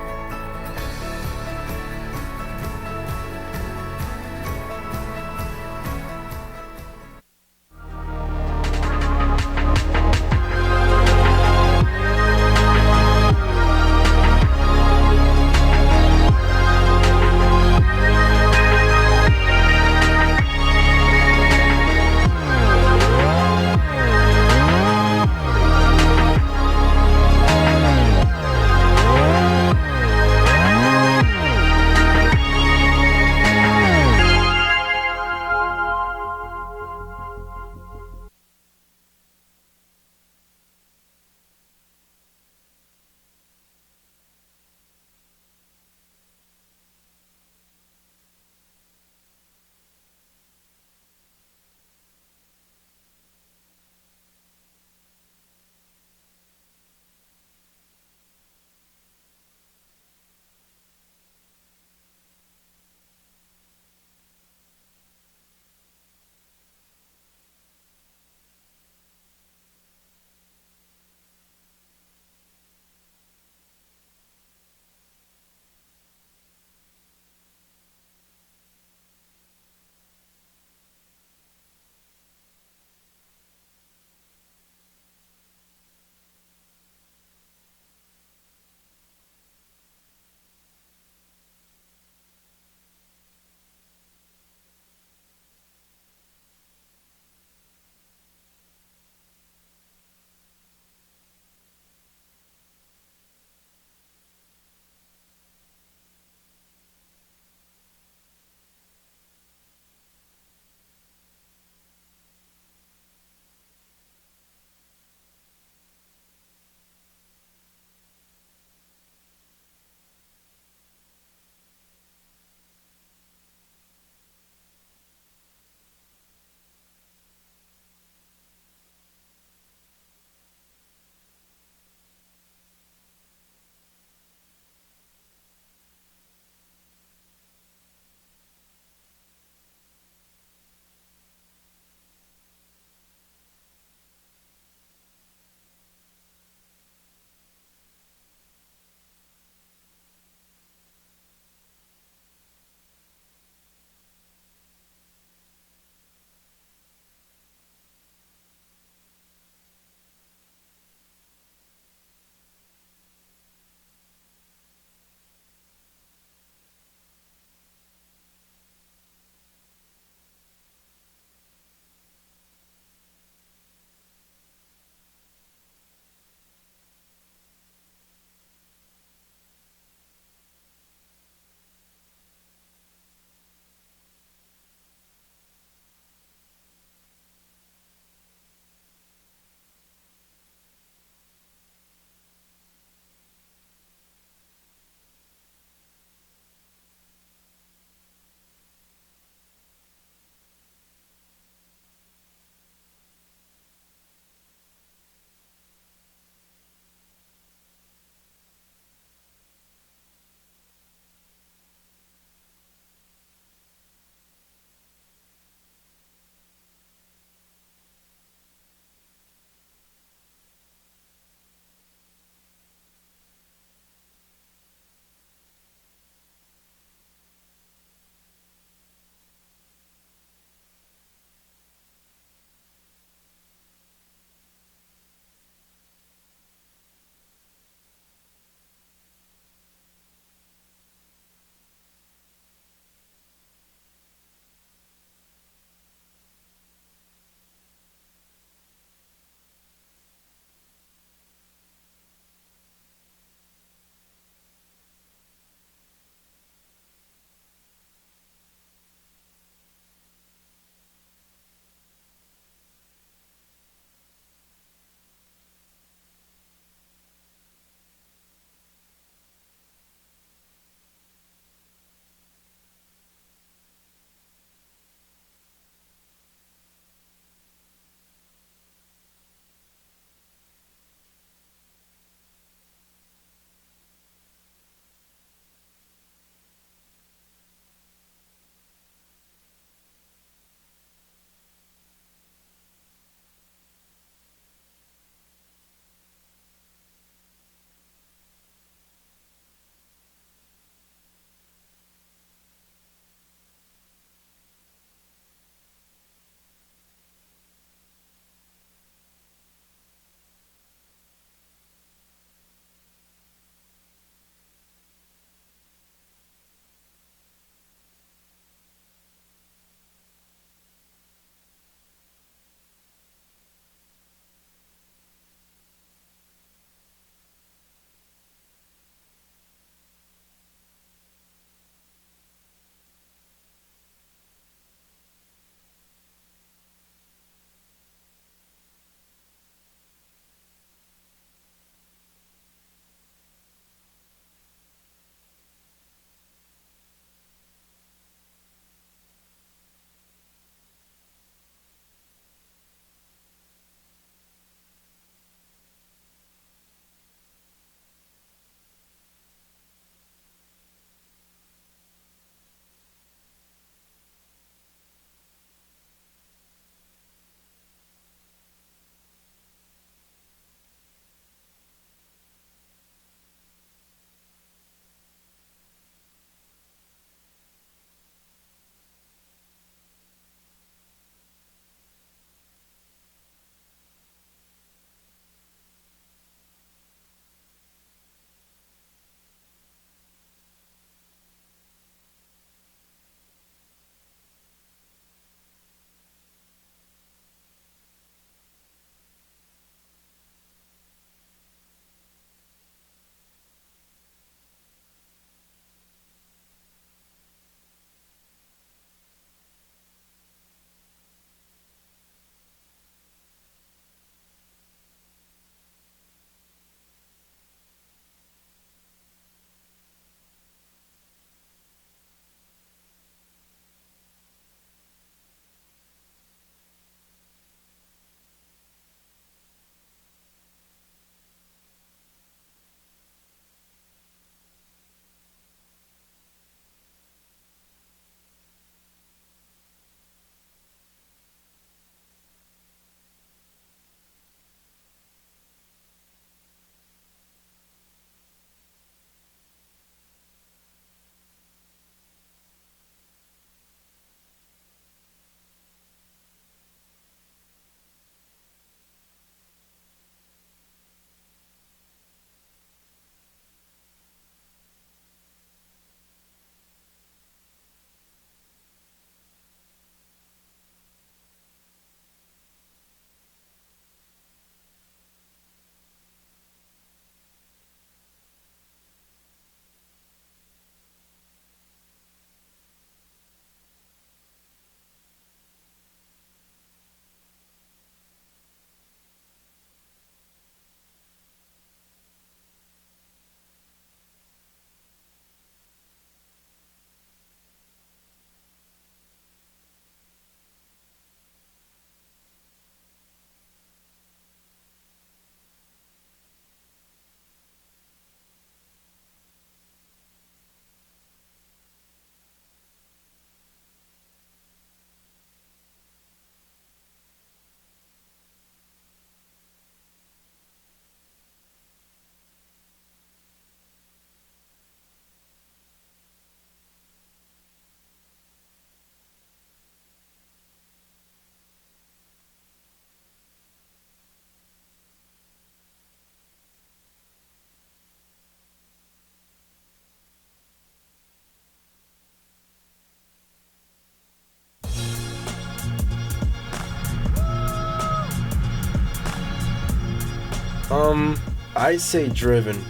I'd say driven.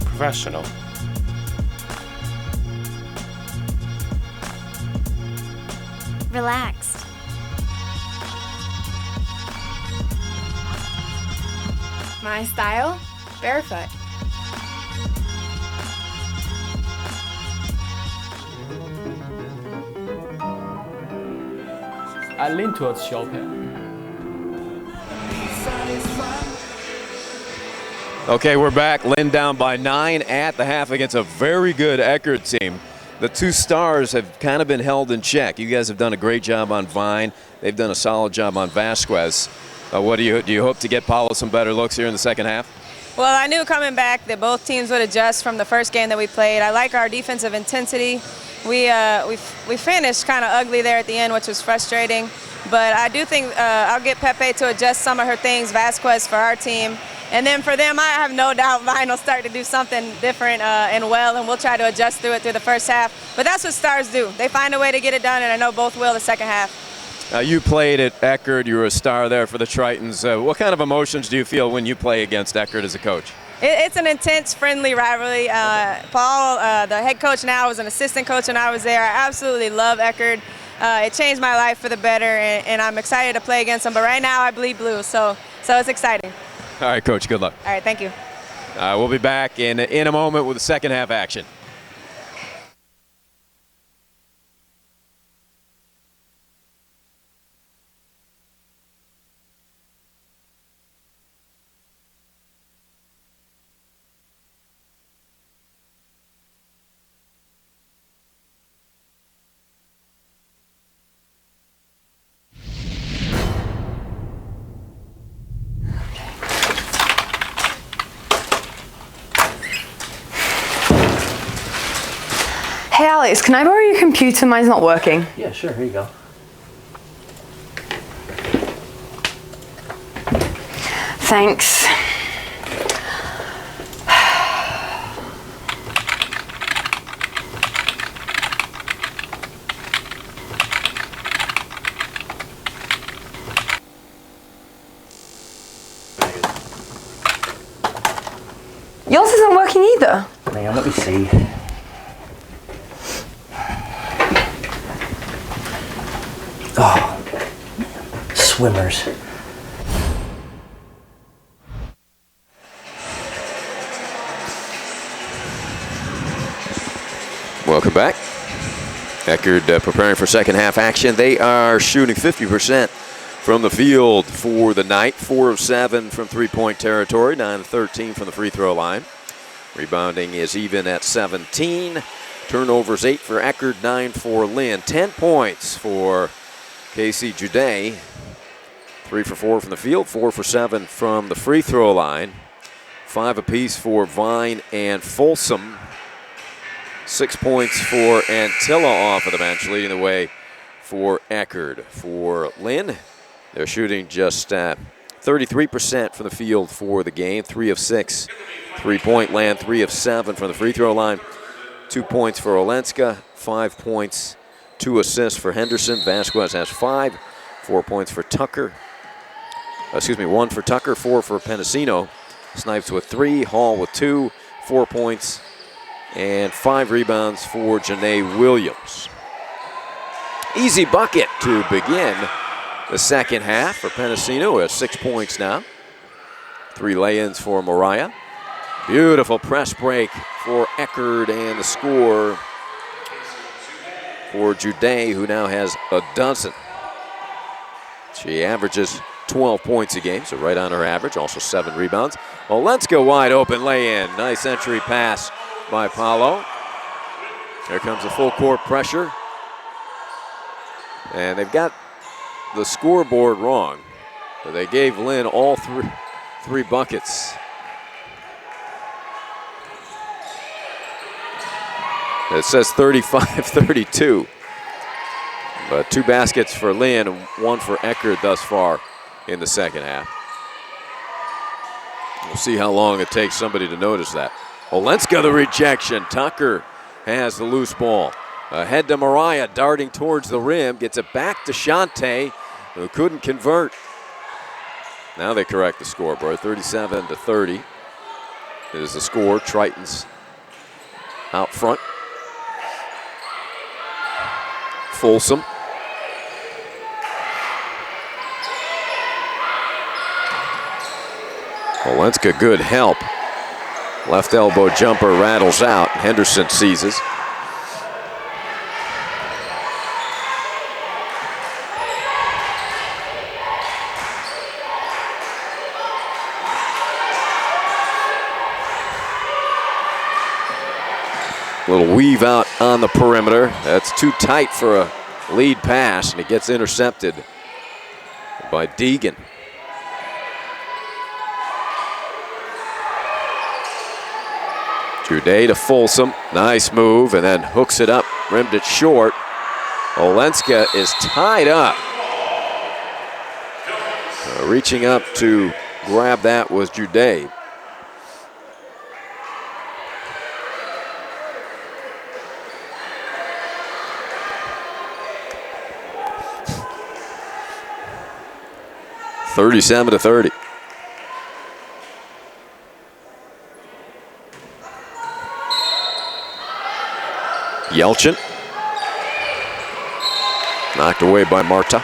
Professional. Relaxed. My style? Barefoot. I lean towards short pair. Okay, we're back. Lynn down by 9 at the half against a very good Eckerd team. The two stars have kind of been held in check. You guys have done a great job on Vine. They've done a solid job on Vasquez. What do you hope to get Paulo some better looks here in the second half? Well, I knew coming back that both teams would adjust from the first game that we played. I like our defensive intensity. We finished kind of ugly there at the end, which was frustrating. But I do think I'll get Pepe to adjust some of her things, Vasquez for our team. And then for them, I have no doubt Vine will start to do something different and well, and we'll try to adjust through it through the first half. But that's what stars do. They find a way to get it done, and I know both will the second half. You played at Eckerd. You were a star there for the Tritons. What kind of emotions do you feel when you play against Eckerd as a coach? It's an intense, friendly rivalry. Paul, the head coach now, was an assistant coach when I was there. I absolutely love Eckerd. It changed my life for the better, and I'm excited to play against him. But right now, I bleed blue, so it's exciting. All right, Coach, good luck. All right, thank you. We'll be back in a moment with the second half action. Hey Alex, can I borrow your computer? Mine's not working. Yeah, sure, here you go. Thanks. Yours isn't working either. Hang on, let me see. Oh, swimmers. Welcome back. Eckerd preparing for second half action. They are shooting 50% from the field for the night. 4 of 7 from three-point territory, 9 of 13 from the free throw line. Rebounding is even at 17. Turnovers 8 for Eckerd, 9 for Lynn. 10 points for Casey Jude. 3 for 4 from the field, 4 for 7 from the free throw line. 5 apiece for Vine and Folsom. 6 points for Antilla off of the bench, leading the way for Eckerd. For Lynn, they're shooting just 33% from the field for the game. 3 of 6 three-point land, 3 of 7 from the free throw line. 2 points for Olenska, 5 points, 2 assists for Henderson. Vasquez has 5, 4 points for Tucker. 1 for Tucker, 4 for Penasino. Snipes with 3, Hall with 2, 4 points, and 5 rebounds for Janae Williams. Easy bucket to begin the second half for Penasino, who has 6 points now. 3 lay-ins for Mariah. Beautiful press break for Eckerd, and the score for Jude, who now has a dozen. She averages 12 points a game, so right on her average, also 7 rebounds. Olenska wide open lay-in. Nice entry pass by Paulo. Here comes the full court pressure. And they've got the scoreboard wrong. So they gave Lynn all three buckets. It says 35-32. But 2 baskets for Lynn and 1 for Eckerd thus far in the second half. We'll see how long it takes somebody to notice that. Olenska the rejection. Tucker has the loose ball. Ahead to Mariah, darting towards the rim. Gets it back to Shante. who couldn't convert. Now they correct the scoreboard. 37-30 is the score. Triton's out front. Folsom. Olenska, good help. Left elbow jumper rattles out. Henderson seizes. Little weave out on the perimeter. That's too tight for a lead pass, and it gets intercepted by Deegan. Jude to Folsom. Nice move, and then hooks it up, rimmed it short. Olenska is tied up. Reaching up to grab that was Jude. (37-30). Yelchin. Knocked away by Marta.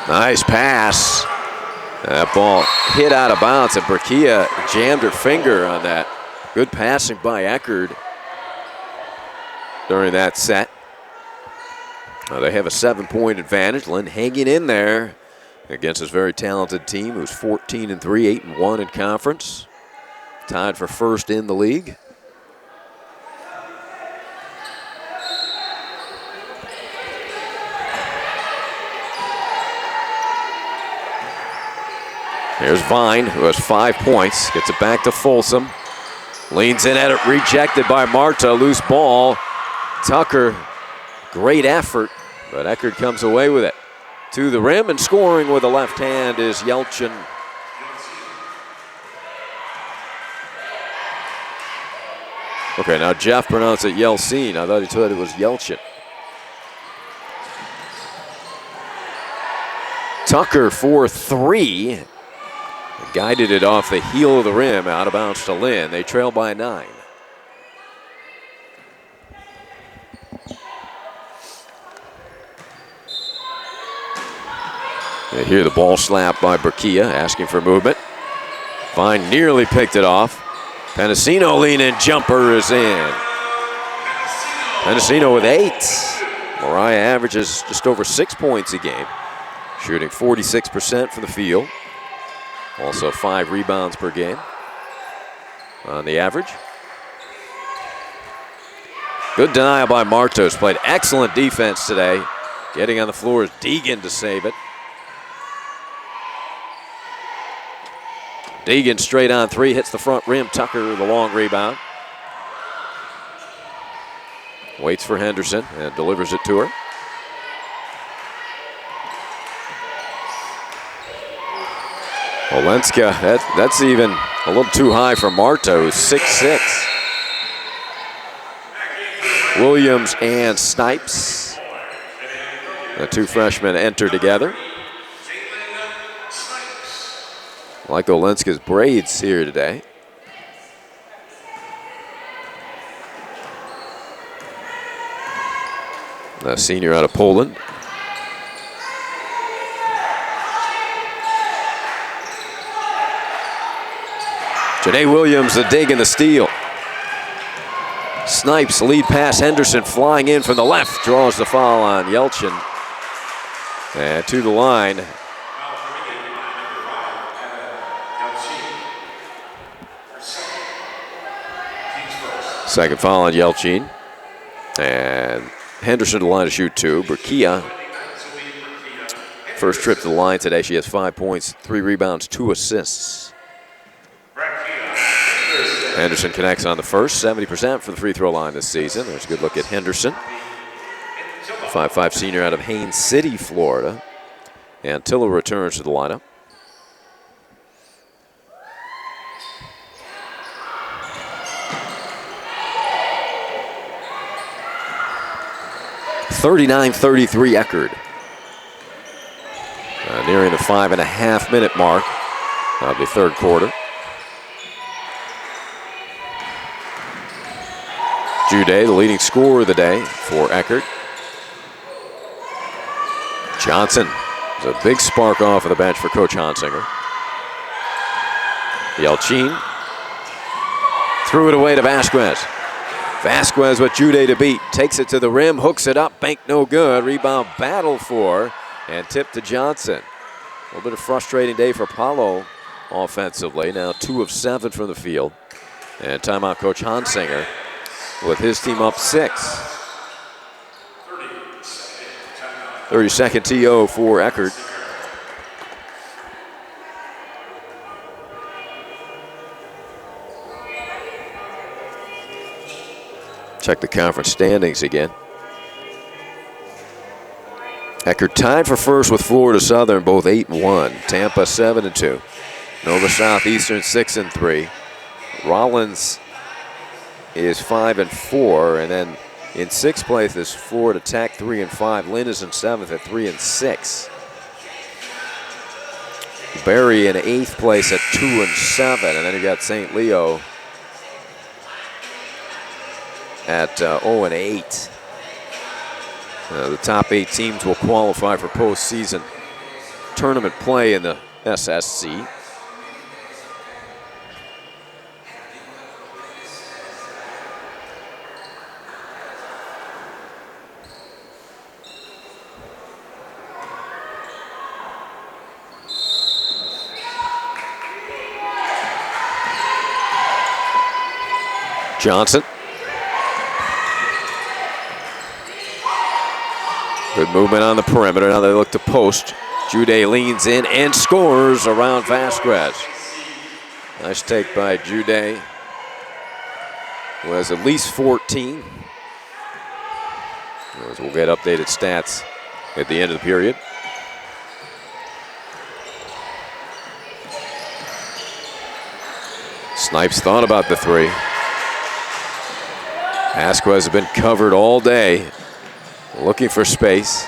Nice pass. That ball hit out of bounds, and Berkia jammed her finger on that. Good passing by Eckerd during that set. They have a 7-point advantage. Lynn hanging in there against this very talented team who's 14-3, 8-1 in conference. Tied for first in the league. Here's Vine, who has 5 points. Gets it back to Folsom. Leans in at it, rejected by Marta. Loose ball. Tucker, great effort, but Eckerd comes away with it. To the rim and scoring with the left hand is Yelchin. Okay, now Jeff pronounced it Yelchin. I thought he said it was Yelchin. Tucker for 3. Guided it off the heel of the rim, out of bounds to Lynn. They trail by 9. You hear the ball slap by Berkia, asking for movement. Vine nearly picked it off. Penasino lean-in jumper is in. Penasino with 8. Mariah averages just over 6 points a game, shooting 46% from the field. Also 5 rebounds per game on the average. Good denial by Martos. Played excellent defense today. Getting on the floor is Deegan to save it. Deegan straight on 3, hits the front rim. Tucker the long rebound. Waits for Henderson and delivers it to her. Olenska, that's even a little too high for Marta, who's 6'6". Williams and Snipes, the 2 freshmen, enter together. I like Olenska's braids here today. The senior out of Poland. Janae Williams, the dig and the steal. Snipes, lead pass, Henderson flying in from the left, draws the foul on Yelchin. And to the line. Second foul on Yelchin. And Henderson to the line to shoot 2. Berkia, first trip to the line today. She has 5 points, 3 rebounds, 2 assists. Henderson connects on the first, 70% for the free throw line this season. There's a good look at Henderson. 5'5" senior out of Haines City, Florida. And Tilla returns to the lineup. (39-33) Eckerd. Nearing the 5.5-minute mark of the third quarter. Jude, the leading scorer of the day for Eckerd. Johnson is a big spark off of the bench for Coach Honsinger. Yelchin threw it away to Vasquez. Vasquez with Jude to beat. Takes it to the rim, hooks it up, bank no good. Rebound battle for and tip to Johnson. A little bit of frustrating day for Paulo offensively. Now 2 of 7 from the field. And timeout Coach Honsinger with his team up 6. 30-second TO for Eckerd. Check the conference standings again. Eckerd tied for first with Florida Southern, both 8-1. Tampa 7-2. Nova Southeastern 6-3. Rollins is 5-4, and then in 6th place is Florida Tech 3-5. Lynn is in 7th at 3-6. Barry in 8th place at 2-7, and then you got St. Leo at 0-8. The top 8 teams will qualify for postseason tournament play in the SSC. Johnson. Good movement on the perimeter. Now they look to post. Jude leans in and scores around Vasquez. Nice take by Jude, who has at least 14. We'll get updated stats at the end of the period. Snipes thought about the 3. Vasquez has been covered all day, looking for space.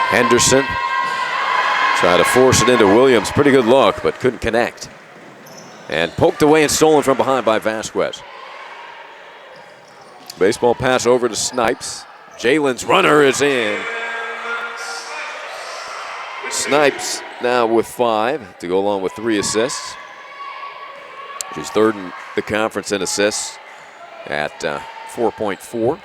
Henderson tried to force it into Williams. Pretty good look, but couldn't connect. And poked away and stolen from behind by Vasquez. Baseball pass over to Snipes. Jalen's runner is in. Snipes now with 5 to go along with 3 assists. She's third in the conference in assists at 4.4.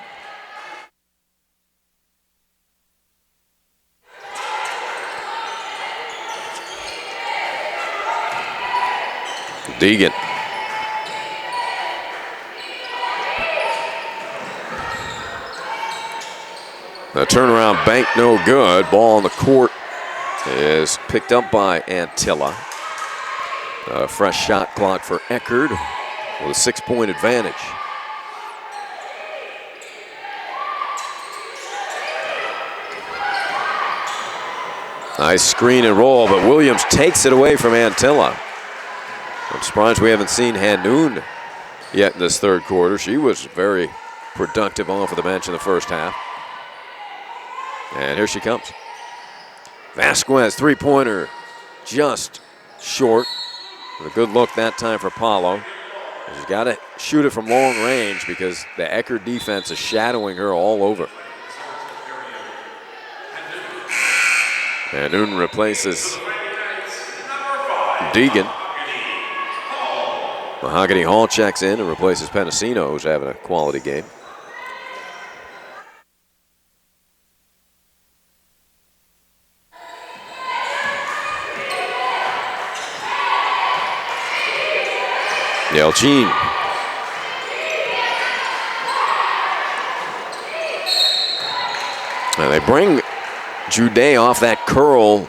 Deegan. The turnaround bank no good. Ball on the court is picked up by Antilla. A fresh shot clock for Eckerd with a 6-point advantage. Nice screen and roll, but Williams takes it away from Antilla. I'm surprised we haven't seen Hanoun yet in this third quarter. She was very productive off of the bench in the first half. And here she comes. Vasquez, 3-pointer, just short. A good look that time for Paulo. She's got to shoot it from long range because the Eckerd defense is shadowing her all over. And Newton replaces Deegan. Mahogany Hall checks in and replaces Penasino, who's having a quality game. Yelchin. And they bring Jude off that curl.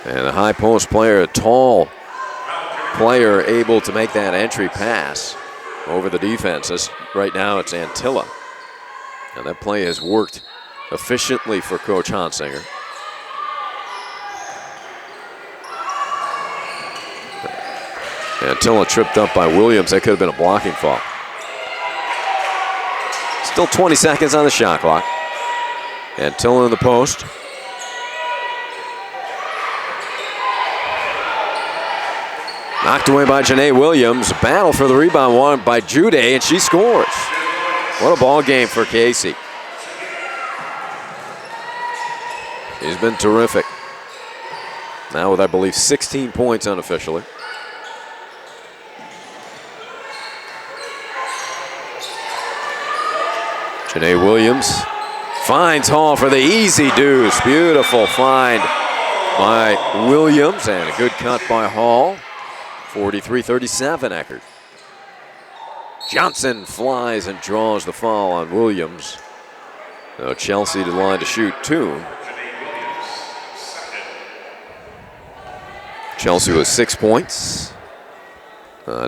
And a high post player, a tall player able to make that entry pass over the defenses. Right now it's Antilla. And that play has worked efficiently for Coach Hansinger. Antilla tripped up by Williams. That could have been a blocking foul. Still 20 seconds on the shot clock. Antilla in the post. Knocked away by Janae Williams. Battle for the rebound won by Jude, and she scores. What a ball game for Casey. He's been terrific. Now with, I believe, 16 points unofficially. Janae Williams finds Hall for the easy deuce. Beautiful find by Williams and a good cut by Hall. 43-37 Eckerd. Johnson flies and draws the foul on Williams. Now Chelsea to the line to shoot 2. Chelsea with 6 points,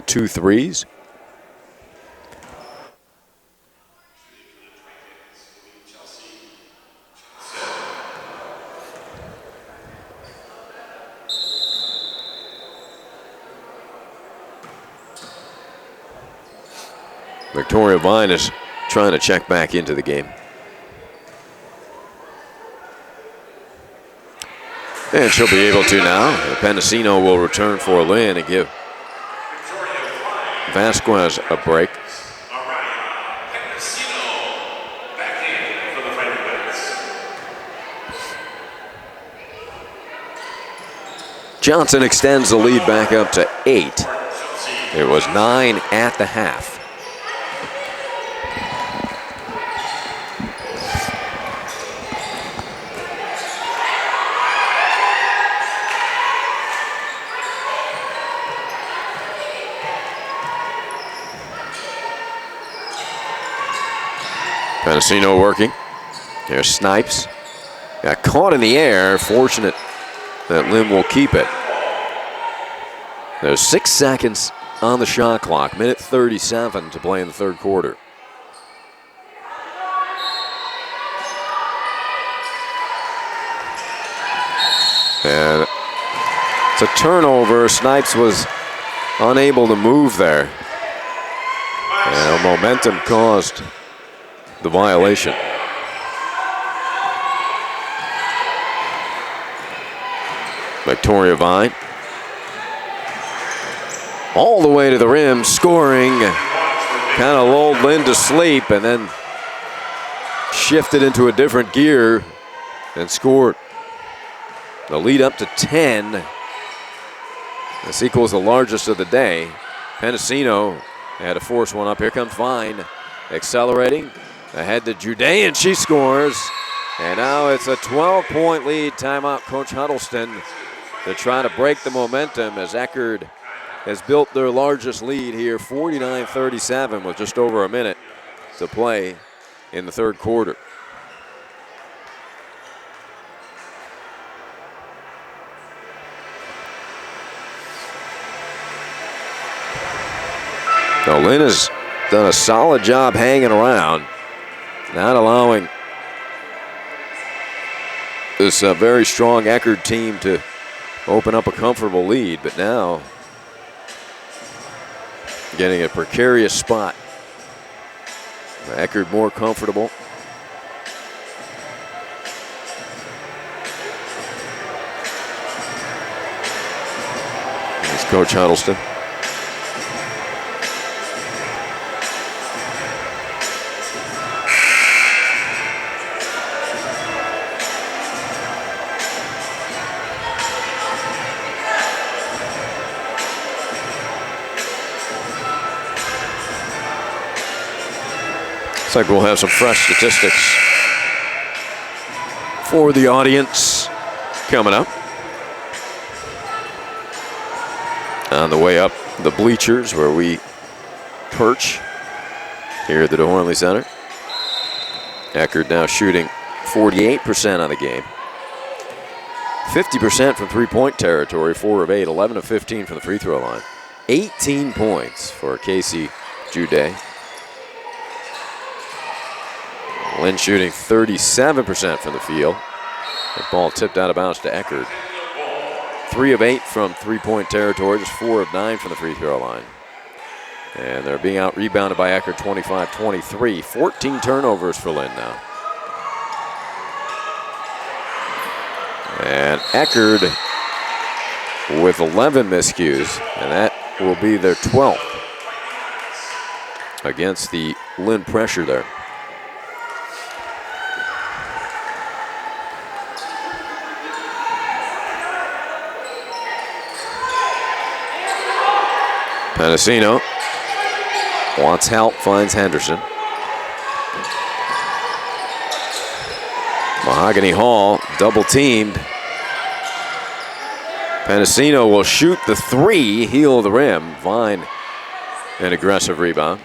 2 threes. Victoria Vine is trying to check back into the game. And she'll be able to now. Pendicino will return for Lynn and give Vasquez a break. Johnson extends the lead back up to 8. It was 9 at the half. Pendicino working. There's Snipes. Got caught in the air. Fortunate that Lynn will keep it. There's 6 seconds on the shot clock. Minute 37 to play in the third quarter. And it's a turnover. Snipes was unable to move there. And momentum caused the violation. Victoria Vine. All the way to the rim, scoring. Kind of lulled Lynn to sleep and then shifted into a different gear and scored. The lead up to 10. This equals the largest of the day. Pendicino had to force one up. Here comes Vine, accelerating. Ahead to Jude, and she scores. And now it's a 12-point lead. Timeout, Coach Huddleston, to try to break the momentum as Eckerd has built their largest lead here, 49-37, with just over a minute to play in the third quarter. Now Lynn has done a solid job hanging around, not allowing this very strong Eckerd team to open up a comfortable lead, but now getting a precarious spot. Eckerd more comfortable. It's Coach Huddleston. Looks like we'll have some fresh statistics for the audience coming up. On the way up the bleachers where we perch here at the DeHornley Center. Eckerd now shooting 48% on the game. 50% from three-point territory, 4 of 8, 11 of 15 from the free throw line. 18 points for Casey Jude. Lynn shooting 37% from the field. The ball tipped out of bounds to Eckerd. 3 of 8 from three-point territory, just 4 of 9 from the free throw line. And they're being out-rebounded by Eckerd, 25-23. 14 turnovers for Lynn now. And Eckerd with 11 miscues, and that will be their 12th against the Lynn pressure there. Penasino wants help, finds Henderson. Mahogany Hall double teamed. Penasino will shoot the 3, heel of the rim. Vine, an aggressive rebound.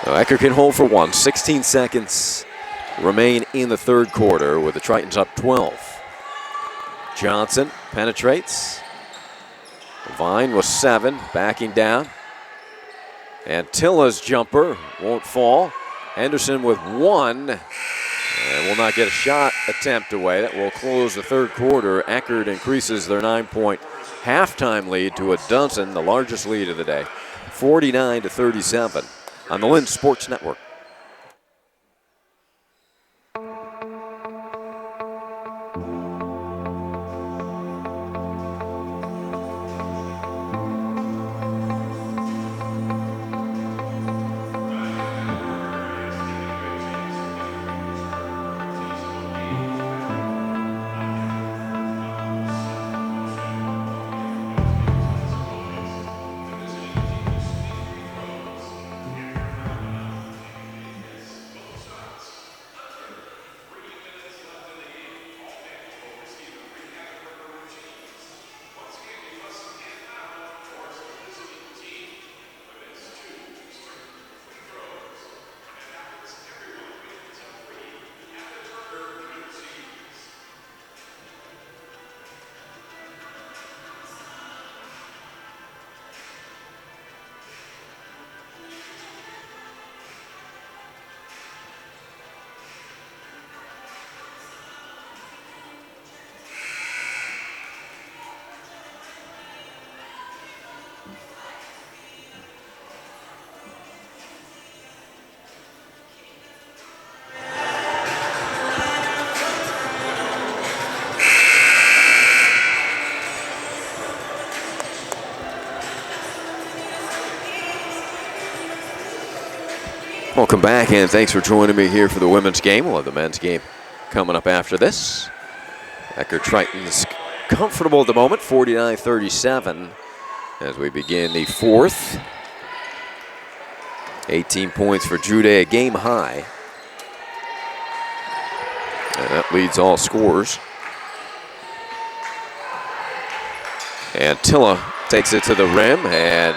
Eckerd can hold for 1. 16 seconds remain in the third quarter with the Tritons up 12. Johnson penetrates. Vine was 7, backing down. Antilla's jumper won't fall. Henderson with 1, and will not get a shot attempt away. That will close the third quarter. Eckerd increases their 9-point halftime lead to a dozen, the largest lead of the day, 49-37 on the Lynn Sports Network. Welcome back, and thanks for joining me here for the women's game. We'll have the men's game coming up after this. Eckerd Tritons comfortable at the moment, 49-37, as we begin the fourth. 18 points for Jude, a game high. And that leads all scorers. Antilla takes it to the rim and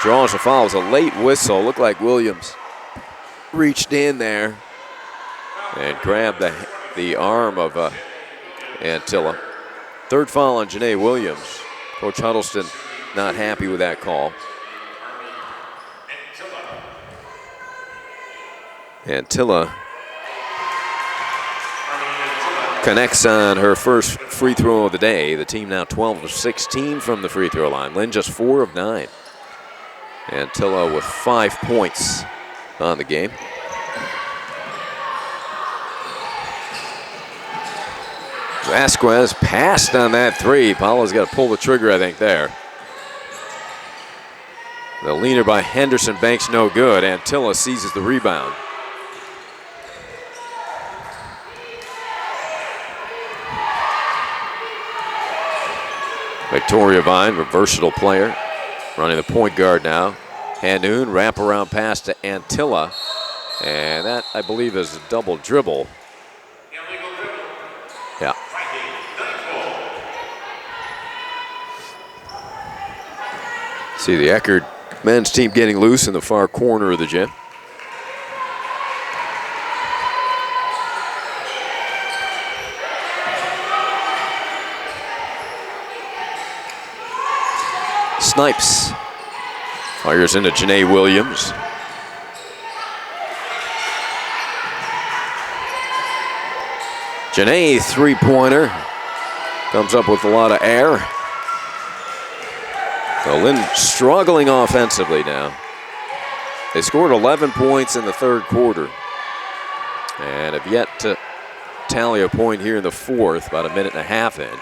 draws a foul. It was a late whistle. Looked like Williams reached in there and grabbed the arm of Antilla. Third foul on Janae Williams. Coach Huddleston not happy with that call. Antilla connects on her first free throw of the day. The team now 12 of 16 from the free throw line. Lynn just 4 of 9. Antilla with 5 points on the game. Vasquez passed on that 3. Paolo's got to pull the trigger, I think, there. The leaner by Henderson banks no good. Antilla seizes the rebound. Victoria Vine, a versatile player, running the point guard now. Hanoun, wraparound pass to Antilla. And that, I believe, is a double dribble. Yeah. See the Eckerd men's team getting loose in the far corner of the gym. Snipes fires into Janae Williams. Janae, three-pointer, comes up with a lot of air. So Lynn struggling offensively now. They scored 11 points in the third quarter and have yet to tally a point here in the fourth, about a minute and a half in.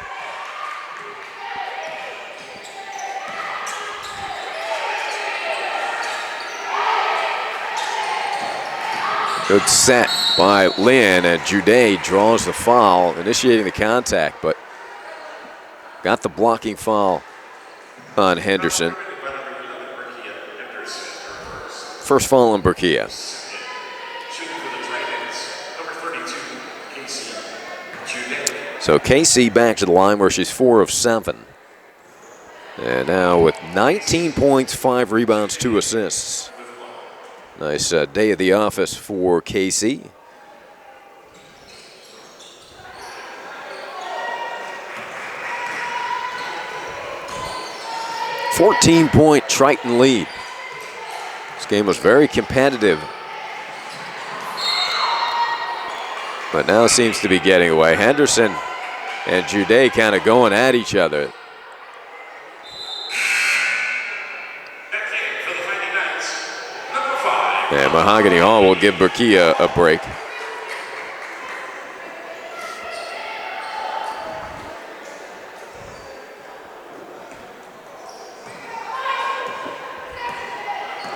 Good set by Lynn, and Jude draws the foul, initiating the contact, but got the blocking foul on Henderson. First foul on Burkia. So Casey back to the line where she's 4 of 7. And now with 19 points, 5 rebounds, 2 assists. Nice day at the office for Casey. "14-point Triton lead. This game was very competitive, but now seems to be getting away. Henderson and Jude kind of going at each other. And Mahogany Hall will give Burkia a break.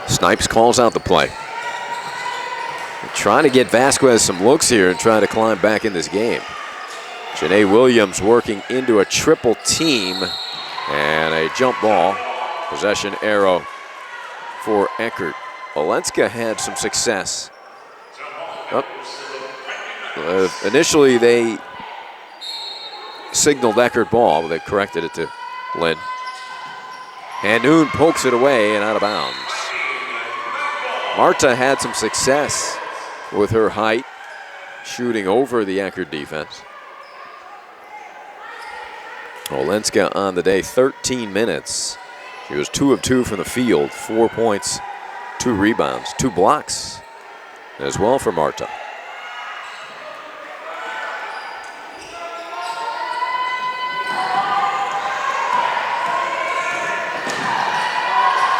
Snipes calls out the play. Trying to get Vasquez some looks here and trying to climb back in this game. Janae Williams working into a triple team and a jump ball. Possession arrow for Eckerd. Olenska had some success. Initially, they signaled Eckerd ball, but they corrected it to Lynn. Hanoun pokes it away and out of bounds. Marta had some success with her height, shooting over the Eckerd defense. Olenska on the day, 13 minutes. She was 2 of 2 from the field, 4 points, 2 rebounds, 2 blocks as well for Marta.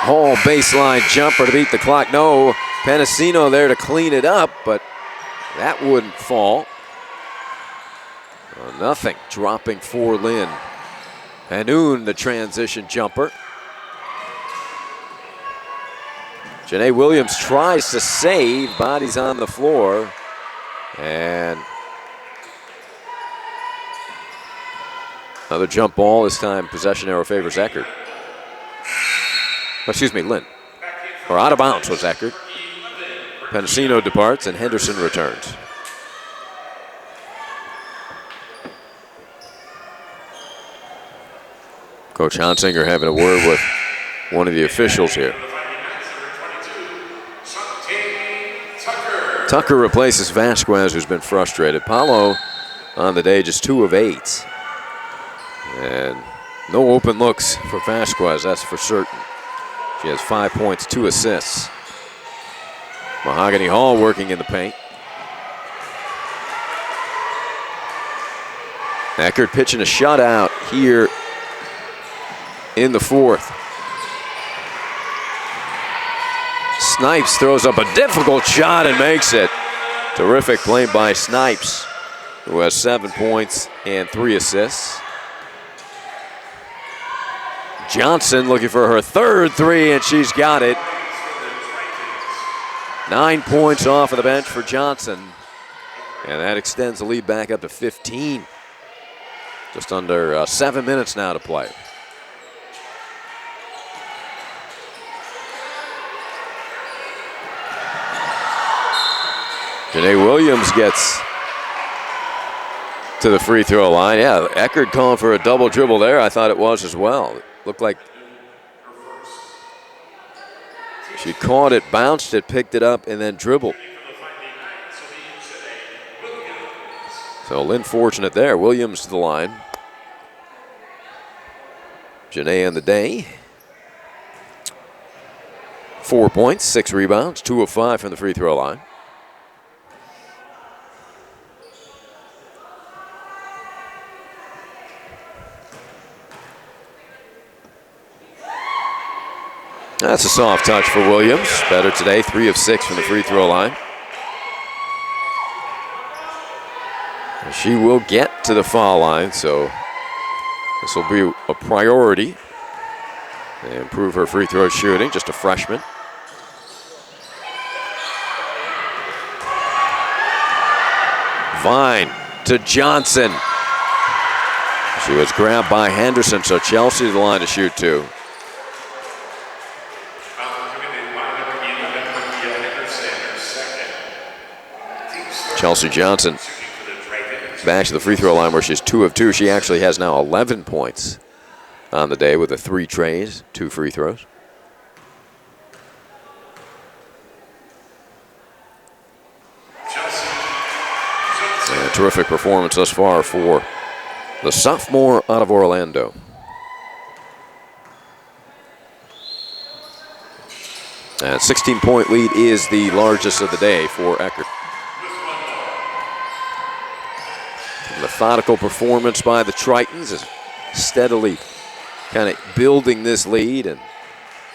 Hall baseline jumper to beat the clock. No, Penasino there to clean it up, but that wouldn't fall. Well, nothing dropping for Lynn. Hanoun the transition jumper. Janae Williams tries to save, bodies on the floor, and another jump ball. This time possession arrow favors Eckerd. Excuse me, Lynn. Or out of bounds was Eckerd. Penasino departs and Henderson returns. Coach Hansinger having a word with one of the officials here. Tucker replaces Vasquez, who's been frustrated. Paulo on the day, just 2 of 8. And no open looks for Vasquez, that's for certain. She has 5 points, 2 assists. Mahogany Hall working in the paint. Eckerd pitching a shutout here in the fourth. Snipes throws up a difficult shot and makes it. Terrific play by Snipes, who has 7 points and 3 assists. Johnson looking for her third 3, and she's got it. 9 points off of the bench for Johnson, and that extends the lead back up to 15. Just under 7 minutes now to play. Janae Williams gets to the free throw line. Yeah, Eckerd calling for a double dribble there. I thought it was as well. It looked like she caught it, bounced it, picked it up, and then dribbled. So Lynn fortunate there. Williams to the line. Janae on the day. 4 points, 6 rebounds, 2 of 5 from the free throw line. That's a soft touch for Williams. Better today, 3 of 6 from the free throw line. She will get to the foul line, so this will be a priority. They improve her free throw shooting, just a freshman. Vine to Johnson. She was grabbed by Henderson, so Chelsea to the line to shoot 2. Chelsea Johnson back to the free throw line where she's 2 of 2. She actually has now 11 points on the day with the 3 trays, 2 free throws. And a terrific performance thus far for the sophomore out of Orlando. And 16-point lead is the largest of the day for Eckerd. Methodical performance by the Tritons is steadily kind of building this lead, and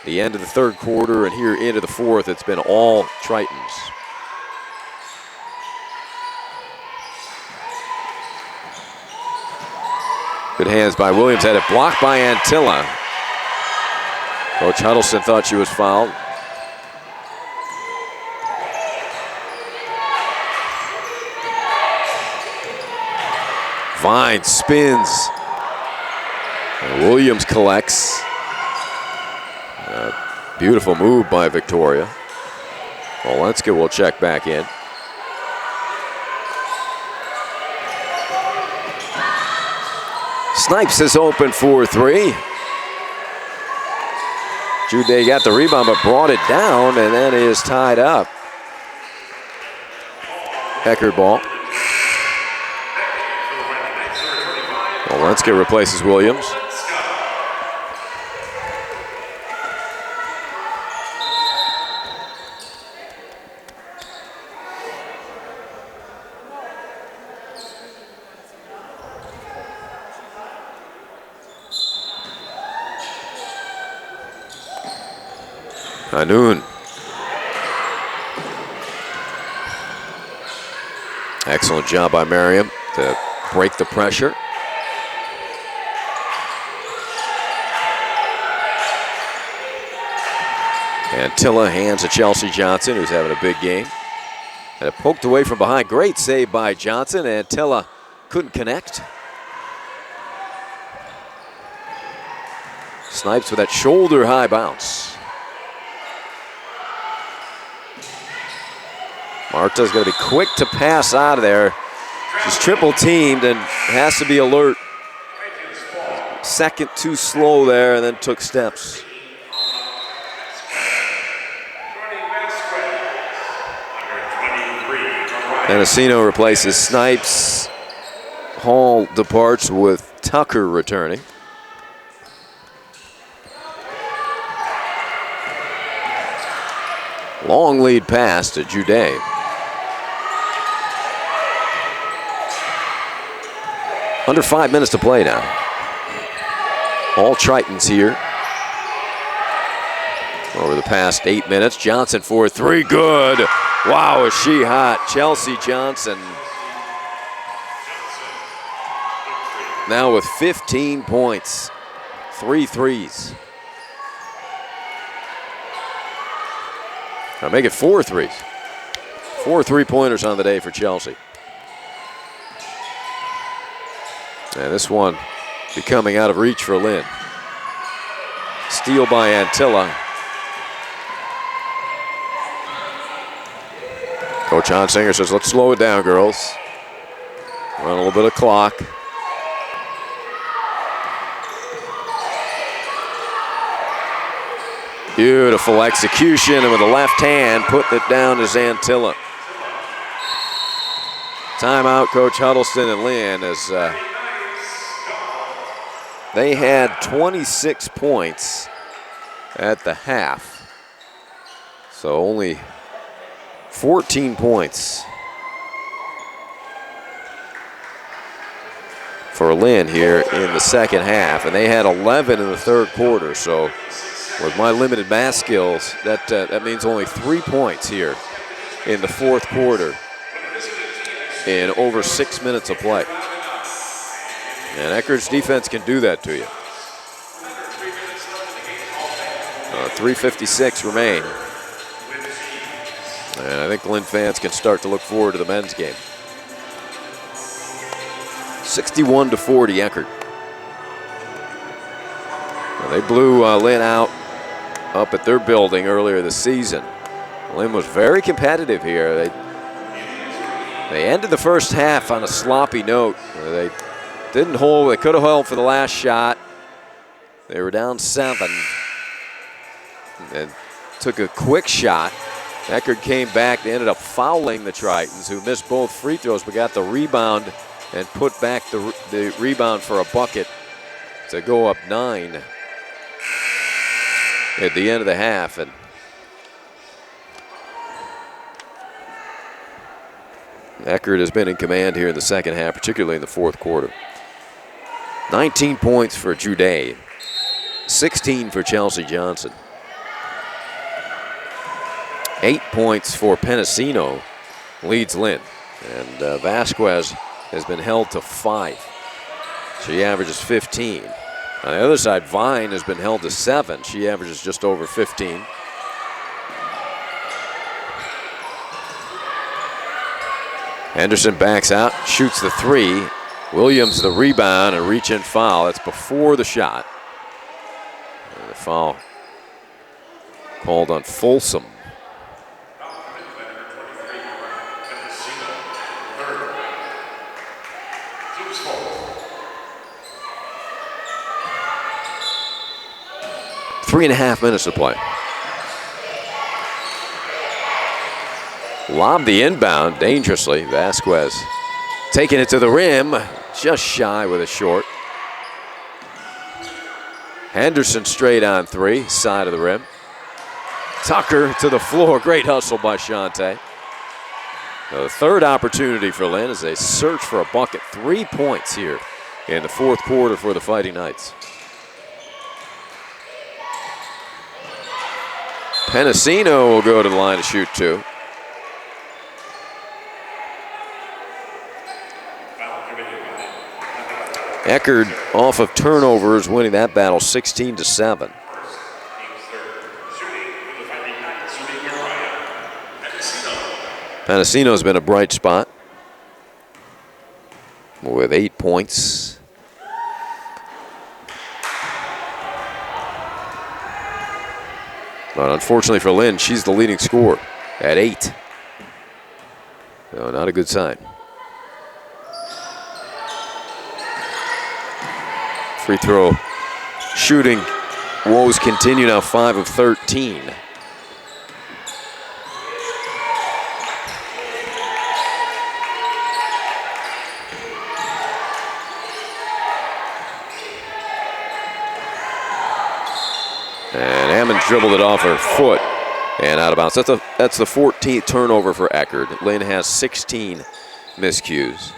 the end of the third quarter and here into the fourth, it's been all Tritons. Good hands by Williams, had it blocked by Antilla. Coach Huddleston thought she was fouled. Vine spins. And Williams collects. A beautiful move by Victoria. Olenska will check back in. Snipes is open for 3. Jude got the rebound but brought it down, and that is tied up. Eckerd ball. Olenska replaces Williams. Hanoun. Excellent job by Merriam to break the pressure. Antilla hands to Chelsea Johnson, who's having a big game. And it poked away from behind. Great save by Johnson. Antilla couldn't connect. Snipes with that shoulder high bounce. Marta's going to be quick to pass out of there. She's triple teamed and has to be alert. Second too slow there and then took steps. Mendocino replaces Snipes. Hall departs with Tucker returning. Long lead pass to Jude. Under 5 minutes to play now. All Tritons here. Over the past 8 minutes, Johnson for 3, good. Wow, is she hot. Chelsea Johnson now with 15 points, 3 threes. Now make it 4 threes. 4 3-pointers on the day for Chelsea. And this one be coming out of reach for Lynn. Steal by Antilla. Coach Hansinger says, let's slow it down, girls. Run a little bit of clock. Beautiful execution, and with the left hand, putting it down to Antilla. Timeout, Coach Huddleston and Lynn, as they had 26 points at the half. So only 14 points for Lynn here in the second half, and they had 11 in the third quarter. So with my limited math skills, that means only 3 points here in the fourth quarter in over 6 minutes of play. And Eckerd's defense can do that to you. 3:56 remain. And I think Lynn fans can start to look forward to the men's game. 61-40 Eckerd. Well, they blew Lynn out up at their building earlier this season. Lynn was very competitive here. They ended the first half on a sloppy note. They didn't hold. They could have held for the last shot. They were down 7 and took a quick shot. Eckerd came back. They ended up fouling the Tritons, who missed both free throws but got the rebound and put back the rebound for a bucket to go up 9 at the end of the half. And Eckerd has been in command here in the second half, particularly in the fourth quarter. 19 points for Jude, 16 for Chelsea Johnson. 8 points for Penasino leads Lynn. And Vasquez has been held to 5. She averages 15. On the other side, Vine has been held to 7. She averages just over 15. Henderson backs out, shoots the 3. Williams the rebound and reach-in foul. That's before the shot. And the foul called on Folsom. Three and a half minutes to play. Lobbed the inbound dangerously. Vasquez taking it to the rim, just shy with a short. Henderson straight on 3, side of the rim. Tucker to the floor. Great hustle by Shante. Now the third opportunity for Lynn as they search for a bucket. 3 points here in the fourth quarter for the Fighting Knights. Penasino will go to the line to shoot 2. Eckerd off of turnovers, winning that battle 16-7. Penasino's been a bright spot with 8 points. But unfortunately for Lynn, she's the leading scorer at 8. So not a good sign. Free throw shooting woes continue now, 5 of 13. And Hammond dribbled it off her foot and out of bounds. That's the 14th turnover for Eckerd. Lynn has 16 miscues.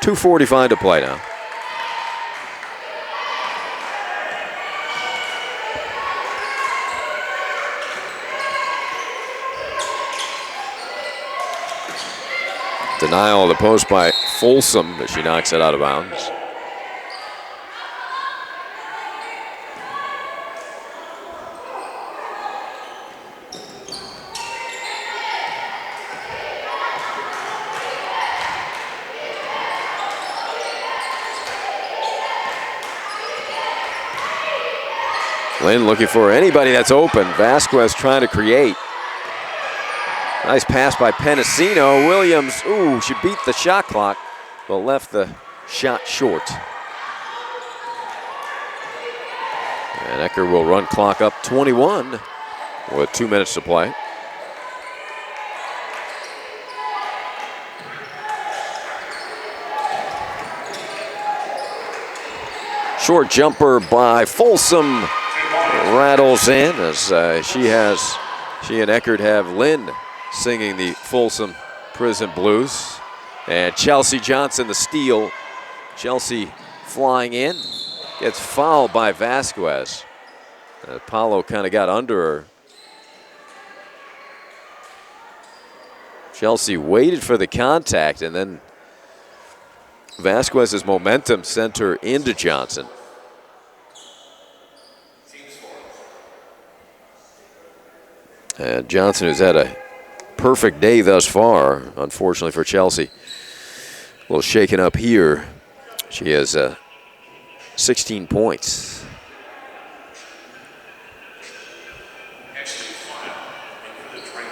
2:45 to play now. Denial of the post by Folsom, but she knocks it out of bounds. Lynn looking for anybody that's open. Vasquez trying to create. Nice pass by Penasino. Williams, ooh, she beat the shot clock, but left the shot short. And Eckerd will run clock up 21 with 2 minutes to play. Short jumper by Folsom. rattles in as she and Eckerd have Lynn singing the Folsom Prison Blues. And Chelsea Johnson, the steal. Chelsea flying in, gets fouled by Vasquez. Apollo kind of got under her. Chelsea waited for the contact, and then Vasquez's momentum sent her into Johnson. And Johnson, who's had a perfect day thus far, unfortunately for Chelsea, a little shaken up here. She has 16 points.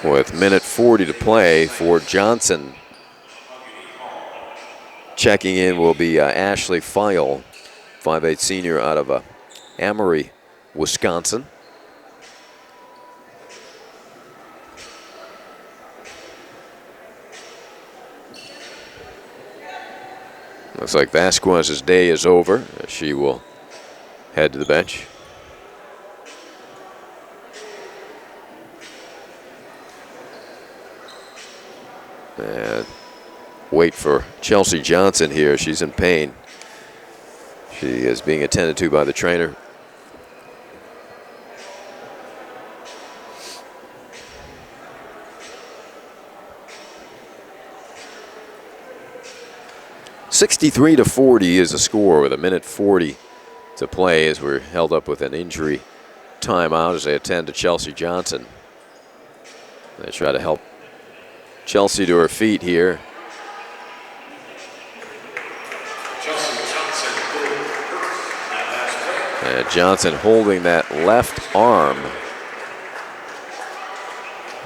With minute 40 to play for Johnson. Checking in will be Ashley Feil, 5'8" senior out of Amory, Wisconsin. Looks like Vasquez's day is over. She will head to the bench. And wait for Chelsea Johnson here. She's in pain. She is being attended to by the trainer. (63-40) is the score with a minute 40 to play as we're held up with an injury timeout as they attend to Chelsea Johnson. They try to help Chelsea to her feet here. And Johnson holding that left arm.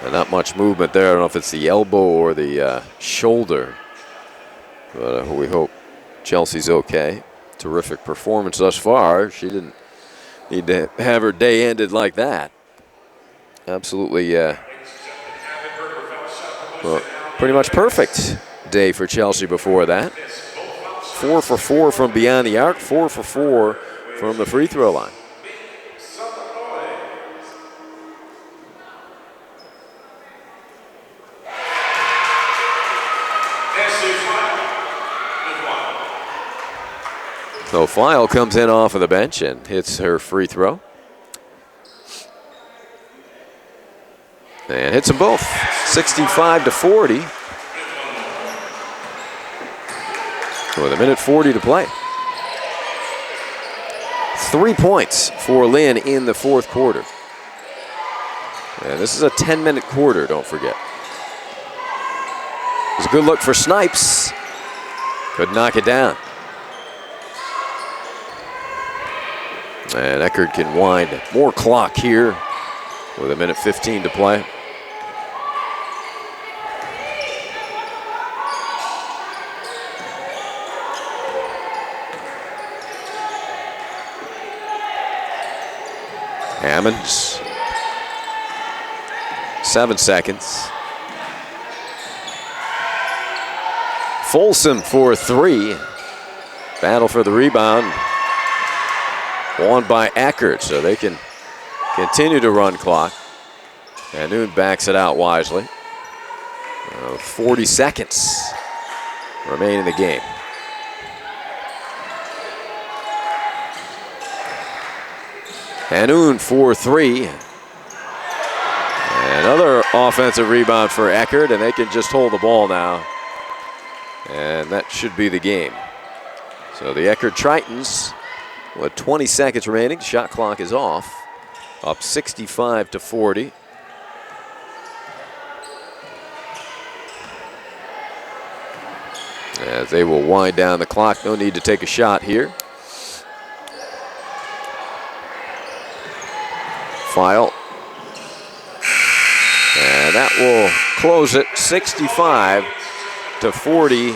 And not much movement there. I don't know if it's the elbow or the shoulder. But we hope Chelsea's okay. Terrific performance thus far. She didn't need to have her day ended like that. Absolutely, well, pretty much perfect day for Chelsea before that. 4 for 4 from beyond the arc, 4 for 4 from the free throw line. So Feil comes in off of the bench and hits her free throw. And hits them both, 65-40. With a minute 40 to play. 3 points for Lynn in the fourth quarter. And this is a 10-minute quarter, don't forget. It was a good look for Snipes. Could knock it down. And Eckerd can wind more clock here with a minute 15 to play. Hammonds, 7 seconds. Folsom for 3. Battle for the rebound. Won by Eckerd, so they can continue to run clock. And Noon backs it out wisely. 40 seconds remain in the game. Hanoun for 3. Another offensive rebound for Eckerd, and they can just hold the ball now. And that should be the game. So the Eckerd Tritons, with 20 seconds remaining, shot clock is off. Up 65-40. As they will wind down the clock, no need to take a shot here. Feil. And that will close it, 65-40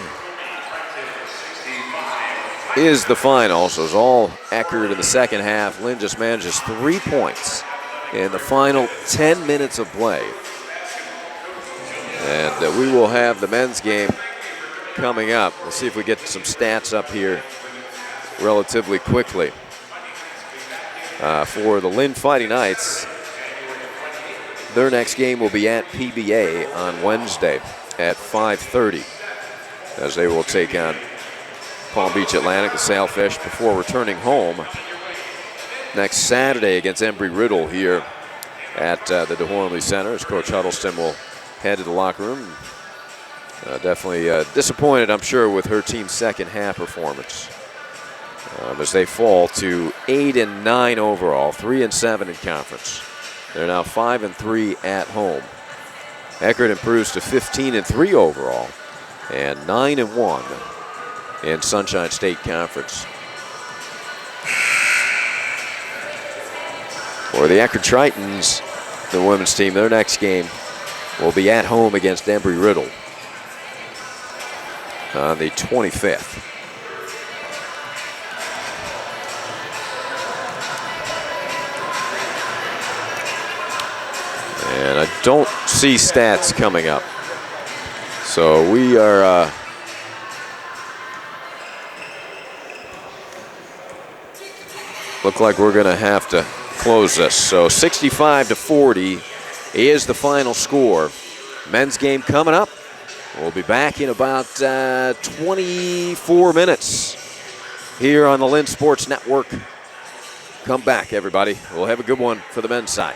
is the final. So it's all Eckerd in the second half. Lynn just manages 3 points in the final 10 minutes of play. And we will have the men's game coming up. We'll see if we get some stats up here relatively quickly. for the Lynn Fighting Knights, their next game will be at PBA on Wednesday at 5:30, as they will take on Palm Beach Atlantic, the Sailfish, before returning home next Saturday against Embry-Riddle here at the DeHornley Center, as Coach Huddleston will head to the locker room. Definitely disappointed, I'm sure, with her team's second half performance, as they fall to 8-9 overall, 3-7 in conference. They're now 5-3 at home. Eckerd improves to 15-3 overall and 9-1 in Sunshine State Conference. For the Eckerd Tritons, the women's team, their next game will be at home against Embry-Riddle on the 25th. And I don't see stats coming up. So we are look like we're gonna have to close this. So 65-40 is the final score. Men's game coming up. We'll be back in about 24 minutes here on the Lynn Sports Network. Come back, everybody. We'll have a good one for the men's side.